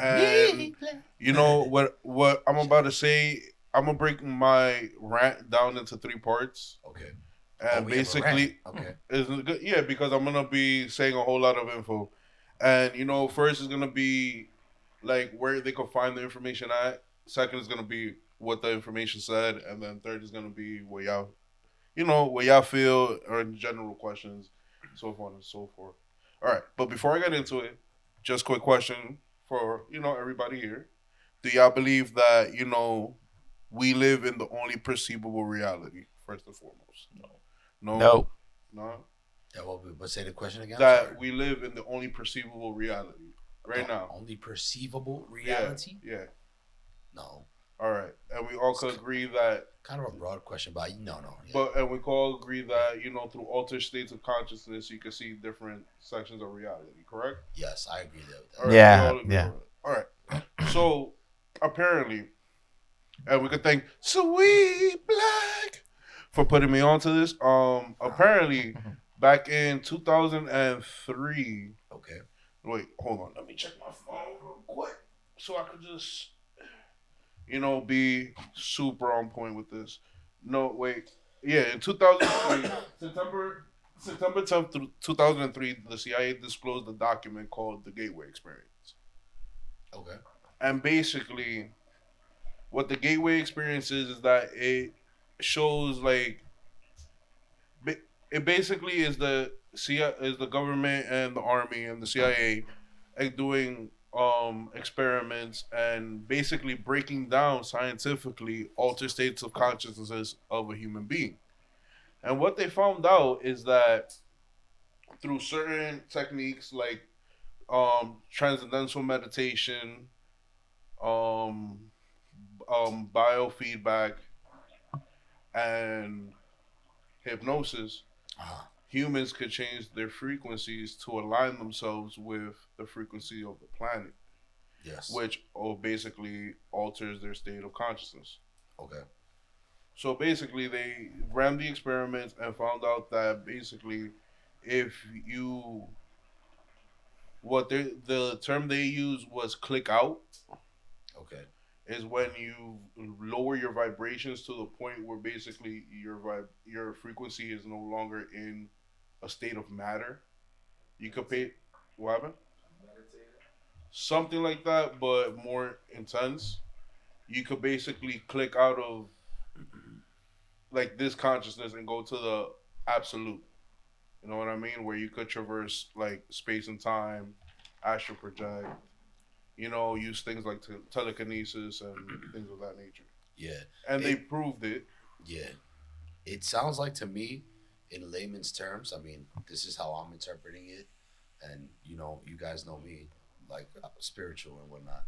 And you know what I'm about to say. I'm gonna break my rant down into 3 parts. Okay. And we have a basically, rant. Okay. is good. Yeah, because I'm gonna be saying a whole lot of info. And first is gonna be like where they can find the information at. Second is gonna be what the information said, and then third is gonna be what y'all feel, or general questions, so on and so forth. All right, but before I get into it, just quick question for everybody here: do y'all believe that we live in the only perceivable reality? First and foremost, no. Yeah, but say the question again. That Sorry. we live in the only perceivable reality right now. Only perceivable reality? Yeah. No. All right, and we all could agree that. Kind of a broad question, but no. Yeah. And we can all agree that through altered states of consciousness, you can see different sections of reality. Correct? Yes, I agree with that. All right, Yeah, we all agree yeah. with that. All right. So apparently, and we could thank Sweet Black for putting me onto this. Apparently, back in 2003. Okay. Wait, hold on. Let me check my phone real quick so I could just, be super on point with this. No, wait. Yeah, in 2003, September 10th, 2003, the CIA disclosed a document called the Gateway Experience. Okay. And basically, what the Gateway Experience is that it shows it basically is the government and the army and the CIA doing experiments and basically breaking down scientifically altered states of consciousness of a human being. And what they found out is that through certain techniques like transcendental meditation, biofeedback, and hypnosis, humans could change their frequencies to align themselves with the frequency of the planet. Yes. Which basically alters their state of consciousness. Okay. So basically, they ran the experiments and found out that basically, the term they used was click out. Okay. Is when you lower your vibrations to the point where basically your frequency is no longer in a state of matter. You could pay what happened? Something like that, but more intense. You could basically click out of like this consciousness and go to the absolute. You know what I mean? Where you could traverse like space and time, astral project. Use things like telekinesis and things of that nature. Yeah. And they proved it. Yeah. It sounds like to me, in layman's terms, I mean, this is how I'm interpreting it. And, you guys know me, like spiritual and whatnot.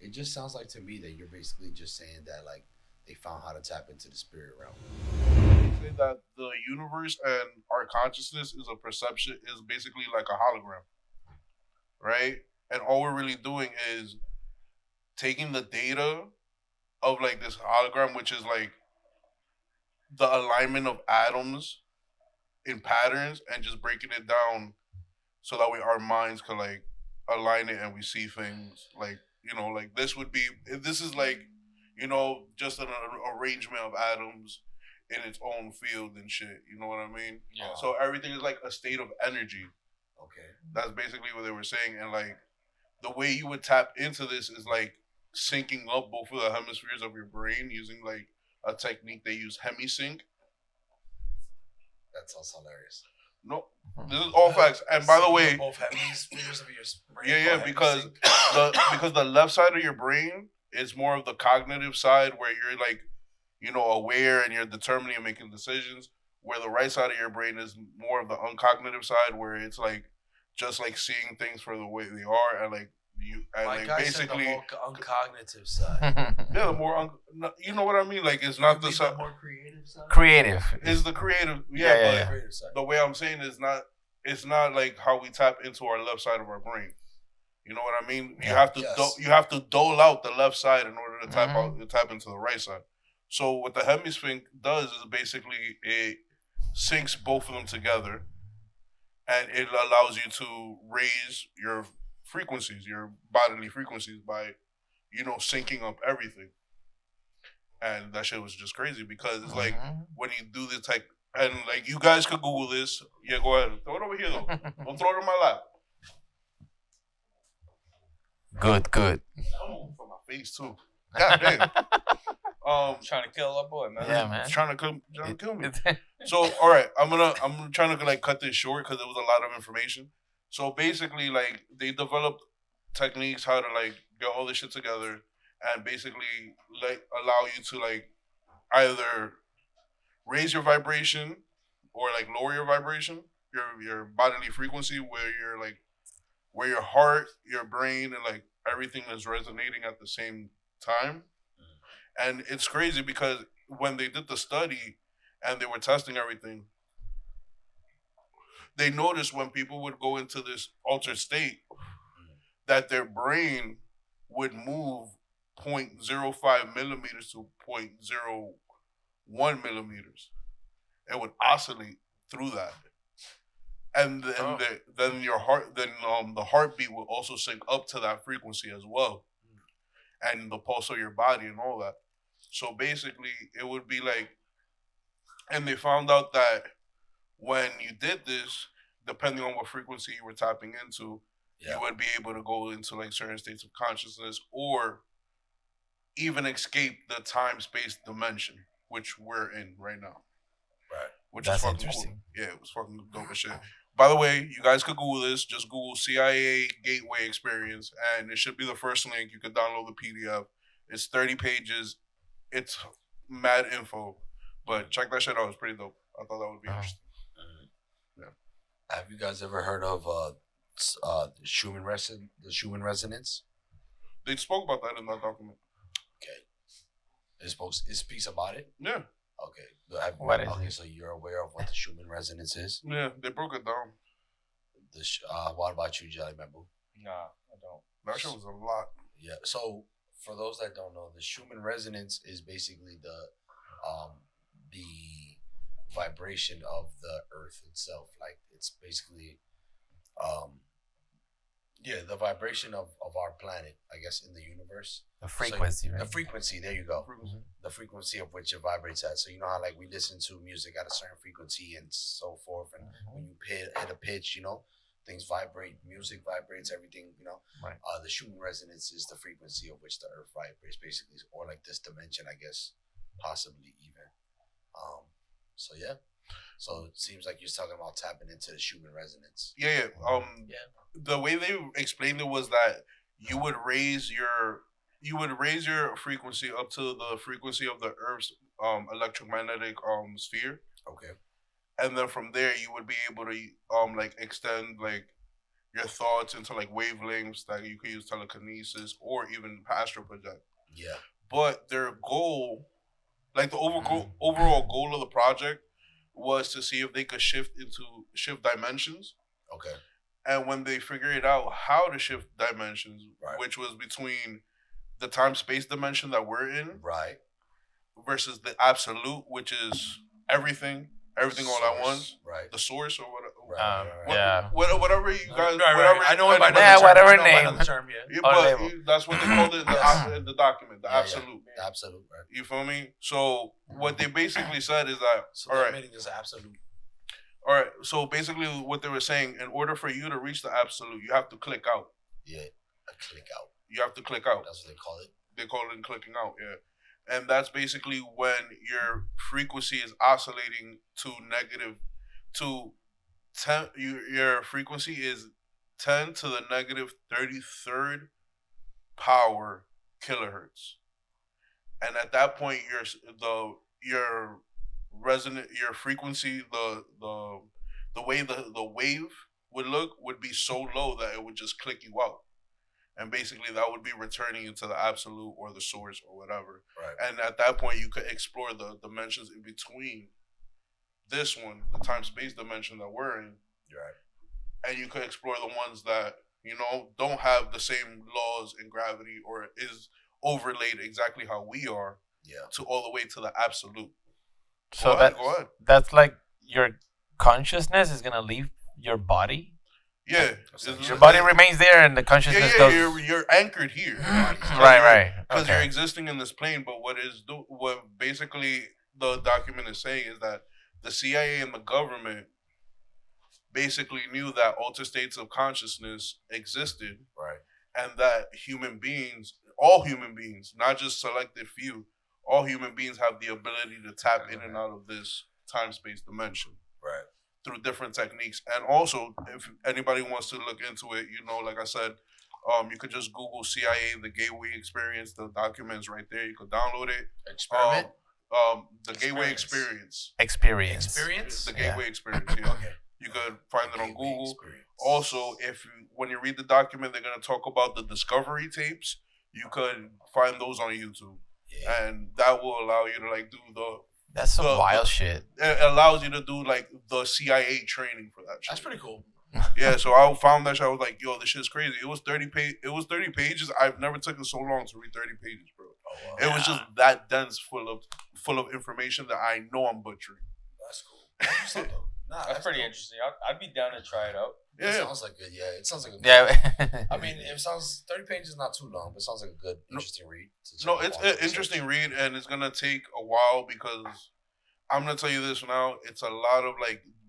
It just sounds like to me that you're basically just saying that, like, they found how to tap into the spirit realm. Say that the universe and our consciousness is basically like a hologram. Right? And all we're really doing is taking the data of like this hologram, which is like the alignment of atoms in patterns and just breaking it down so that way our minds can like align it and we see things like, you know, like this is like, you know, just an arrangement of atoms in its own field and shit. You know what I mean? Yeah. So everything is like a state of energy. Okay. That's basically what they were saying. And like the way you would tap into this is like syncing up both of the hemispheres of your brain using like a technique they use, hemi-sync. That sounds hilarious. No, this is all facts. And by the way, both hemispheres of your brain. yeah, because the left side of your brain is more of the cognitive side where you're like, you know, aware and you're determining and making decisions. Where the right side of your brain is more of the uncognitive side where it's like just like seeing things for the way they are and like you and My like guy basically said the more uncognitive side. yeah, the more you know what I mean. Like it's not the side. more creative side. Creative. It's the creative. Yeah. Creative side. The way I'm saying is not. It's not like how we tap into our left side of our brain. You know what I mean? You have to you have to dole out the left side in order to tap into the right side. So what the hemi-sync does is basically it syncs both of them together, and it allows you to raise your frequencies, your bodily frequencies, by, you know, syncing up everything. And that shit was just crazy because it's like when you do this type, and like you guys could Google this. Yeah, go ahead. Throw it over here though. Don't throw it in my lap. Good. Oh, for my face too. God damn. Trying to kill our boy, man. Yeah, man. Trying to kill me. So, all right, I'm trying to like cut this short because it was a lot of information. So basically, like they developed techniques how to like get all this shit together and basically like allow you to like either raise your vibration or like lower your vibration, your bodily frequency, where your heart, your brain, and like everything is resonating at the same time. And it's crazy because when they did the study and they were testing everything, they noticed when people would go into this altered state that their brain would move 0.05 millimeters to 0.01 millimeters. It would oscillate through that. And then the heartbeat will also sync up to that frequency as well. And the pulse of your body and all that. So basically, it would be like, and they found out that when you did this, depending on what frequency you were tapping into, you would be able to go into like certain states of consciousness or even escape the time-space dimension, which we're in right now. Right. Which That's is fucking interesting. Cool. Yeah, it was fucking dope as shit. By the way, you guys could Google this. Just Google CIA Gateway Experience, and it should be the first link. You could download the PDF. It's 30 pages. It's mad info, but check that shit out. It's pretty dope. I thought that would be interesting. Yeah. Have you guys ever heard of the Schumann resonance? They spoke about that in that document. Okay. It speaks about it? Yeah. Okay. What is it? So you're aware of what the Schumann resonance is? Yeah, they broke it down. What about you, Jelly Bamboo? Nah, I don't. That shit was a lot. Yeah. So for those that don't know, the Schumann resonance is basically the vibration of the Earth itself. Like it's basically the vibration of our planet, I guess, in the universe. The frequency, right? The frequency, there you go. Frequency. The frequency of which it vibrates at. So you know how like we listen to music at a certain frequency and so forth, and when you hit a pitch, you know, things vibrate, music vibrates, everything, you know. Right. The Schumann resonance is the frequency of which the Earth vibrates, basically, or like this dimension, I guess, possibly even. So yeah. So it seems like you're talking about tapping into the Schumann resonance. Yeah. The way they explained it was that you would raise your frequency up to the frequency of the Earth's electromagnetic sphere. Okay. And then from there you would be able to like extend like your thoughts into like wavelengths that you could use telekinesis or even astral project. Yeah. But their goal, like the overall goal of the project, was to see if they could shift dimensions. Okay. And when they figured out how to shift dimensions, right, which was between the time-space dimension that we're in, right, versus the absolute, which is everything all at once. Right. The source or whatever. Yeah. Whatever you guys. Right. Whatever. I know it by Yeah, the term. whatever I know name. by the term, yeah. Yeah, Or but label. that's what they called it in the document, the Yeah, yeah. absolute. The absolute, right? You feel me? So what they basically said is that So all they're right. admitting this absolute. All right. So basically, what they were saying, in order for you to reach the absolute, you have to click out. Yeah, a click out. You have to click out. That's what they call it. They call it clicking out, yeah. And that's basically when your frequency is oscillating to negative, to 10. Your frequency is 10 to the negative 33rd power kilohertz, and at that point, your resonant, your frequency, the way the wave would be so low that it would just click you out. And basically, that would be returning you to the absolute or the source or whatever. Right. And at that point, you could explore the dimensions in between this one, the time-space dimension that we're in. Right. And you could explore the ones that, don't have the same laws in gravity or is overlaid exactly how we are, to all the way to the absolute. So Go ahead. that's like your consciousness is gonna leave your body. Yeah. Your body remains there, and the consciousness goes. You're anchored here. Right. Because Okay. you're existing in this plane, but what basically the document is saying is that the CIA and the government basically knew that altered states of consciousness existed, Right. and that all human beings, not just selected few, all human beings have the ability to tap in and out of this time-space dimension. Right. Through different techniques. And also, if anybody wants to look into it, like I said, you could just Google CIA, the Gateway Experience. The document's right there. You could download it. Experiment. The Gateway Experience. Experience. The Gateway Experience. Yeah. Okay. You could find it on Gateway Google. Experience. Also, when you read the document, they're gonna talk about the discovery tapes. You could find those on YouTube, and that will allow you to do the. That's some wild shit. It allows you to do the CIA training for that shit. That's pretty cool. Yeah, so I found that shit. I was like, yo, this shit's crazy. It was 30 pages. I've never taken so long to read 30 pages, bro. Oh, wow. It was just that dense, full of information that I know I'm butchering. That's cool. That's pretty interesting. I'd be down to try it out. It Yeah. sounds like good. Yeah, it sounds like a good. Yeah. I mean, it sounds 30 pages is not too long, but it sounds like a good, interesting read. No, it's an interesting read, and it's gonna take a while because I'm gonna tell you this now. It's a lot of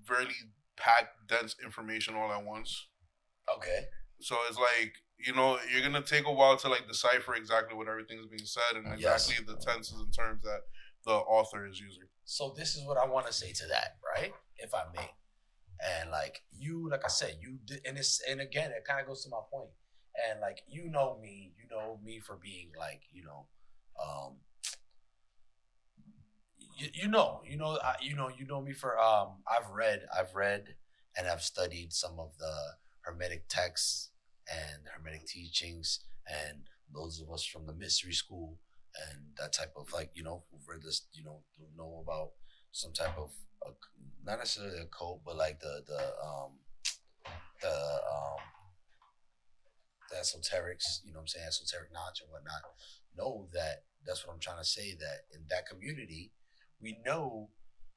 really packed, dense information all at once. Okay. So it's you're gonna take a while to decipher exactly what everything's being said and exactly the tenses and terms that the author is using. So this is what I want to say to that, right? If I may. And you, like I said, you did, and again, it kind of goes to my point. And you know me for being you know me for I've read and I've studied some of the Hermetic texts and Hermetic teachings, and those of us from the mystery school and that type of who've read this, know about some type of not necessarily a cult, but the esoterics, you know what I'm saying, esoteric knowledge and whatnot, know that that's what I'm trying to say, that in that community, we know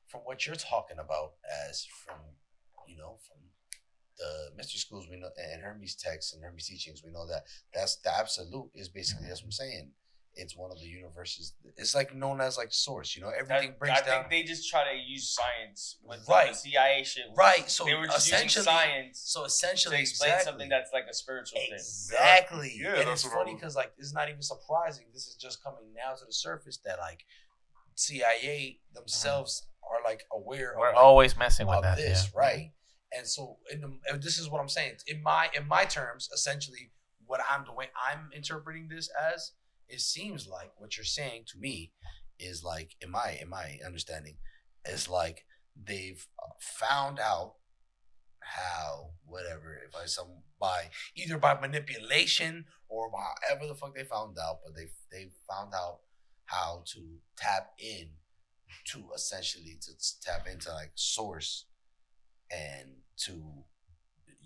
from what you're talking about as from the mystery schools, we know, and Hermes texts and Hermes teachings, we know that that's the absolute is basically, that's what I'm saying. It's one of the universes. It's known as source. Everything breaks down. I think they just try to use science with Right. the CIA shit. Right. So they were just using essentially, science to essentially, explain something that's like a spiritual thing. Exactly. Yeah, and that's it's what funny because it's not even surprising. This is just coming now to the surface that CIA themselves are aware We're of always messing with of that. this, Yeah. right? And so and this is what I'm saying. In my terms, essentially, the way I'm interpreting this as, it seems like what you're saying to me is in my understanding, is they've found out how by either by manipulation or by however the fuck they found out, but they found out how to tap in to essentially to tap into source and to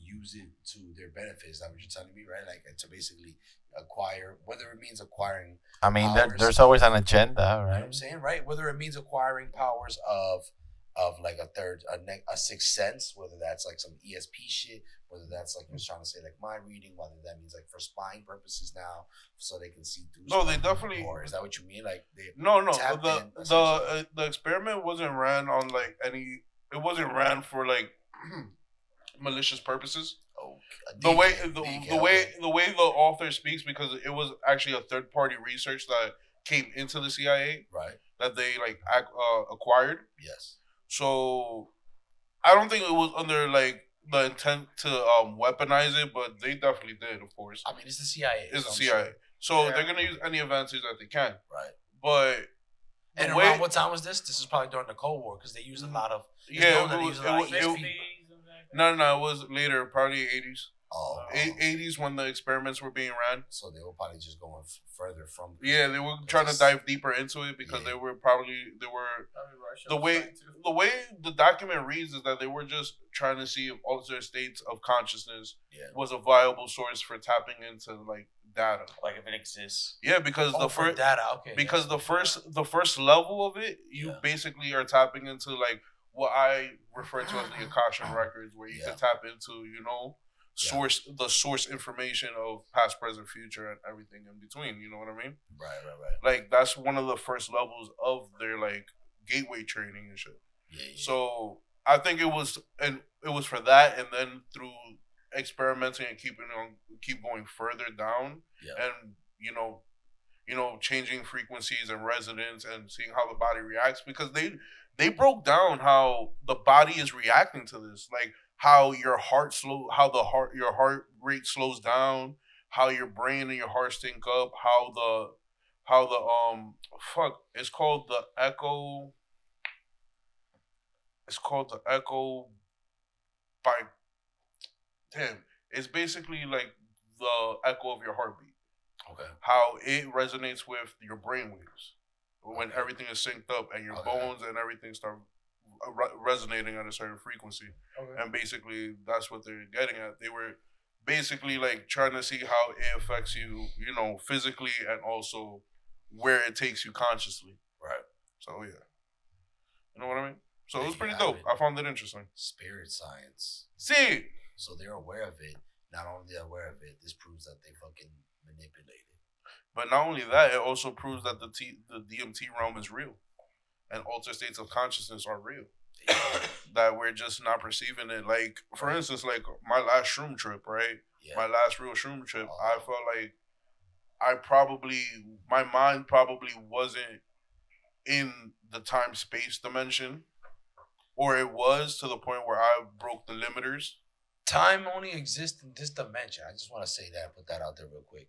use it to their benefit. Is that what you're telling me, right? Like to basically acquire, whether it means acquiring. I mean, powers there's always of- an agenda, You know what right? I'm saying, right? Whether it means acquiring powers of like a sixth sense, whether that's like some ESP shit, whether that's like you're trying to say like mind reading, whether that means like for spying purposes now, so they can see through. No, stuff. they definitely. Or is that what you mean? Like they No. tapped in, The experiment wasn't ran on like any. It wasn't ran for like malicious purposes. oh, The way the author speaks, because it was actually a third party research that came into the CIA right? that they like acquired. Yes. So I don't think it was under like the intent to weaponize it, but they definitely did, of course. I mean, it's the CIA. It's the so I'm CIA. sure. So Yeah. they're gonna use any advantage that they can. Right. But And the way, around what time was this? This is probably during the Cold War because they used a lot of. it's yeah, known that it they was, use a lot of it was- ESP. no, it was later, probably 80s. Oh, 80s when the experiments were being ran. so they were probably just going further from. Yeah, they were trying to dive deeper into it because Yeah. they were the way the document reads is that they were just trying to see if alternate states of consciousness Yeah. was a viable source for tapping into like data. Like if it exists. Yeah, because Oh, the for first data. Okay. because the first level of it, you Yeah. basically are tapping into like what I refer to as the Akashic records, where you Yeah. can tap into, the source information of past, present, future, and everything in between. You know what I mean? Right. Like that's one of the first levels of their like gateway training and shit. Yeah. So I think it was for that, and then through experimenting and keep going further down, Yeah. and changing frequencies and resonance and seeing how the body reacts, because they broke down how the body is reacting to this, like how your heart rate slows down, how your brain and your heart sync up, how the it's called the echo. It's called the echo by damn. It's basically like the echo of your heartbeat. Okay. How it resonates with your brain waves when Okay. everything is synced up and your Okay. bones and everything start resonating at a certain frequency. Okay. And basically that's what they're getting at. They were basically like trying to see how it affects you, physically, and also where it takes you consciously. Right. So yeah, you know what I mean. So it There was you pretty have dope. it. I found it interesting. Spirit science. See, So they're aware of it. Not only they're aware of it, this proves that they fucking manipulate it. but not only that, it also proves that the DMT realm is real, and altered states of consciousness are real. That we're just not perceiving it. Like, for instance, like my last shroom trip, right? Yeah. My last real shroom trip, I felt like my mind probably wasn't in the time space dimension, or it was to the point where I broke the limiters. Time only exists in this dimension. I just want to say that, put that out there real quick.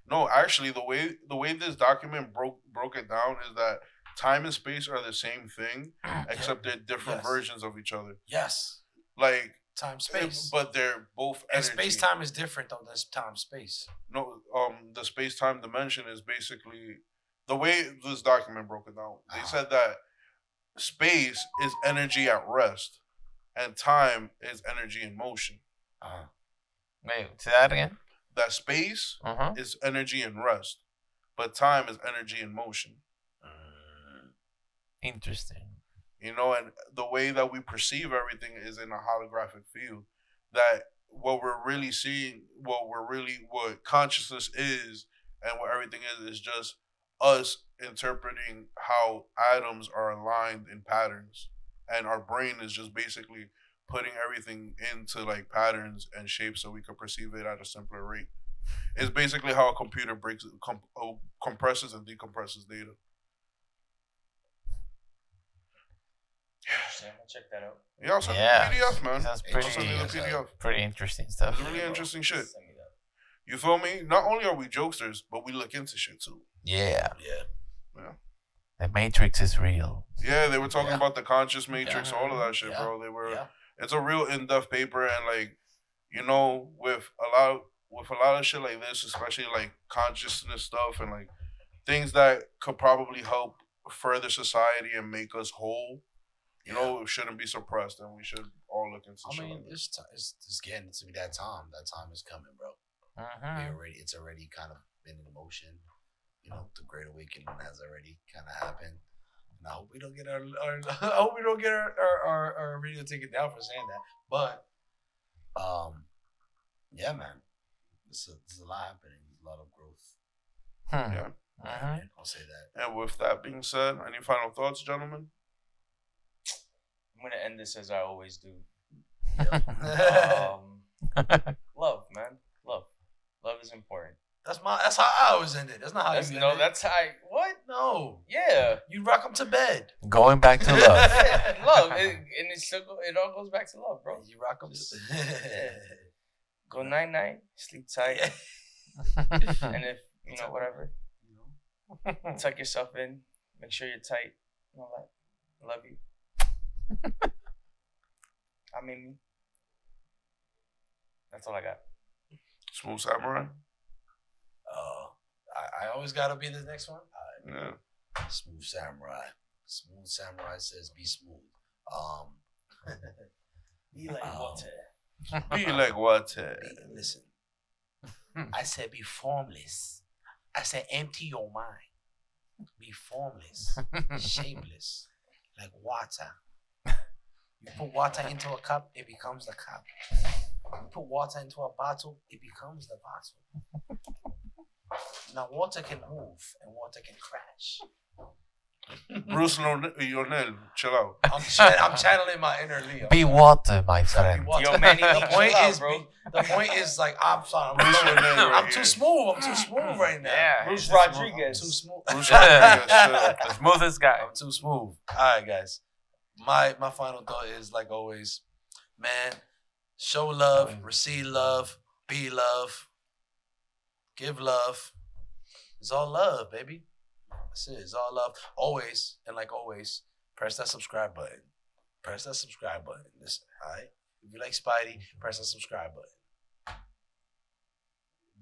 No, actually, the way this document broke it down is that time and space are the same thing, except they're different Yes. versions of each other. Yes. Like, Time space. but they're both And energy. space time is different though than time space. No, the space time dimension is basically the way this document broke it down. They said that space is energy at rest, and time is energy in motion. Wait, say that again. That space Uh-huh. is energy in rest, but time is energy in motion. Interesting. And the way that we perceive everything is in a holographic field. That what we're really seeing, what consciousness is, and what everything is just us interpreting how atoms are aligned in patterns, and our brain is just basically putting everything into like patterns and shapes so we can perceive it at a simpler rate. It's basically how a computer compresses and decompresses data. I'm gonna check that out. Yeah, I'll send Yeah. you the PDF, man. Sounds I'll pretty, send you the PDF. pretty interesting stuff. It's really interesting shit. Send me that. You feel me? Not only are we jokesters, but we look into shit too. Yeah. Yeah. The Matrix is real. Yeah, they were talking Yeah. about the conscious matrix, all of that shit, Yeah. bro. They were. Yeah. It's a real in-depth paper, and like, with a lot of shit like this, especially like consciousness stuff and like things that could probably help further society and make us whole. It shouldn't be suppressed, and we should all looking to I shit mean, like this. It's getting to be that time. That time is coming, bro. It's already kind of been in motion. You know, the Great Awakening has already kind of happened. And I hope we don't get our I hope we don't get our video taken down for saying that. But yeah, man, there's a lot happening. There's a lot of growth. Yeah. I'll say that. And with that being said, any final thoughts, gentlemen? I'm gonna end this as I always do. Yeah. Love, man. Love is important. That's how I always end it. That's not how That's, you no, end it. that's how. What? No. Yeah. You rock them to bed. Going back to love. Yeah, love, and it all goes back to love, bro. You rock them Just- to Go night, sleep tight, and if you know whatever, tuck yourself in, make sure you're tight, and all that. Love you. I mean me. That's all I got. Smooth Samurai? I always gotta be the next one. Yeah. Smooth Samurai. Smooth Samurai says be smooth. Be like water. Be like water. Listen. I said be formless. I said empty your mind. Be formless. Shapeless. Like water. You put water into a cup, it becomes the cup. You put water into a bottle, it becomes the bottle. Now water can move and water can crash. Bruce Lionel, chill out. I'm channeling my inner Leo. Be water, my friend. Yo, Manny, The point chill out, is, bro. the point is like I'm sorry. Bruce Lionel right I'm here. too smooth. I'm too smooth right now. Yeah. Bruce he's just Rodriguez. Too smooth. Bruce Rodriguez, chill out. The smoothest guy. I'm too smooth. All right, guys. My final thought is like always, man. Show love, receive love, be love, give love. It's all love, baby. That's it. It's all love. Always, and like always, press that subscribe button. Press that subscribe button. Listen, all right? If you like Spidey, press that subscribe button.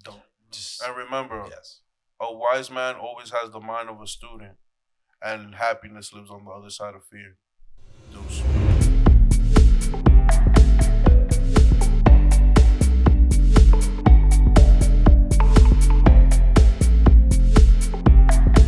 Don't just... And remember, Yes. a wise man always has the mind of a student, and happiness lives on the other side of fear. Deuce.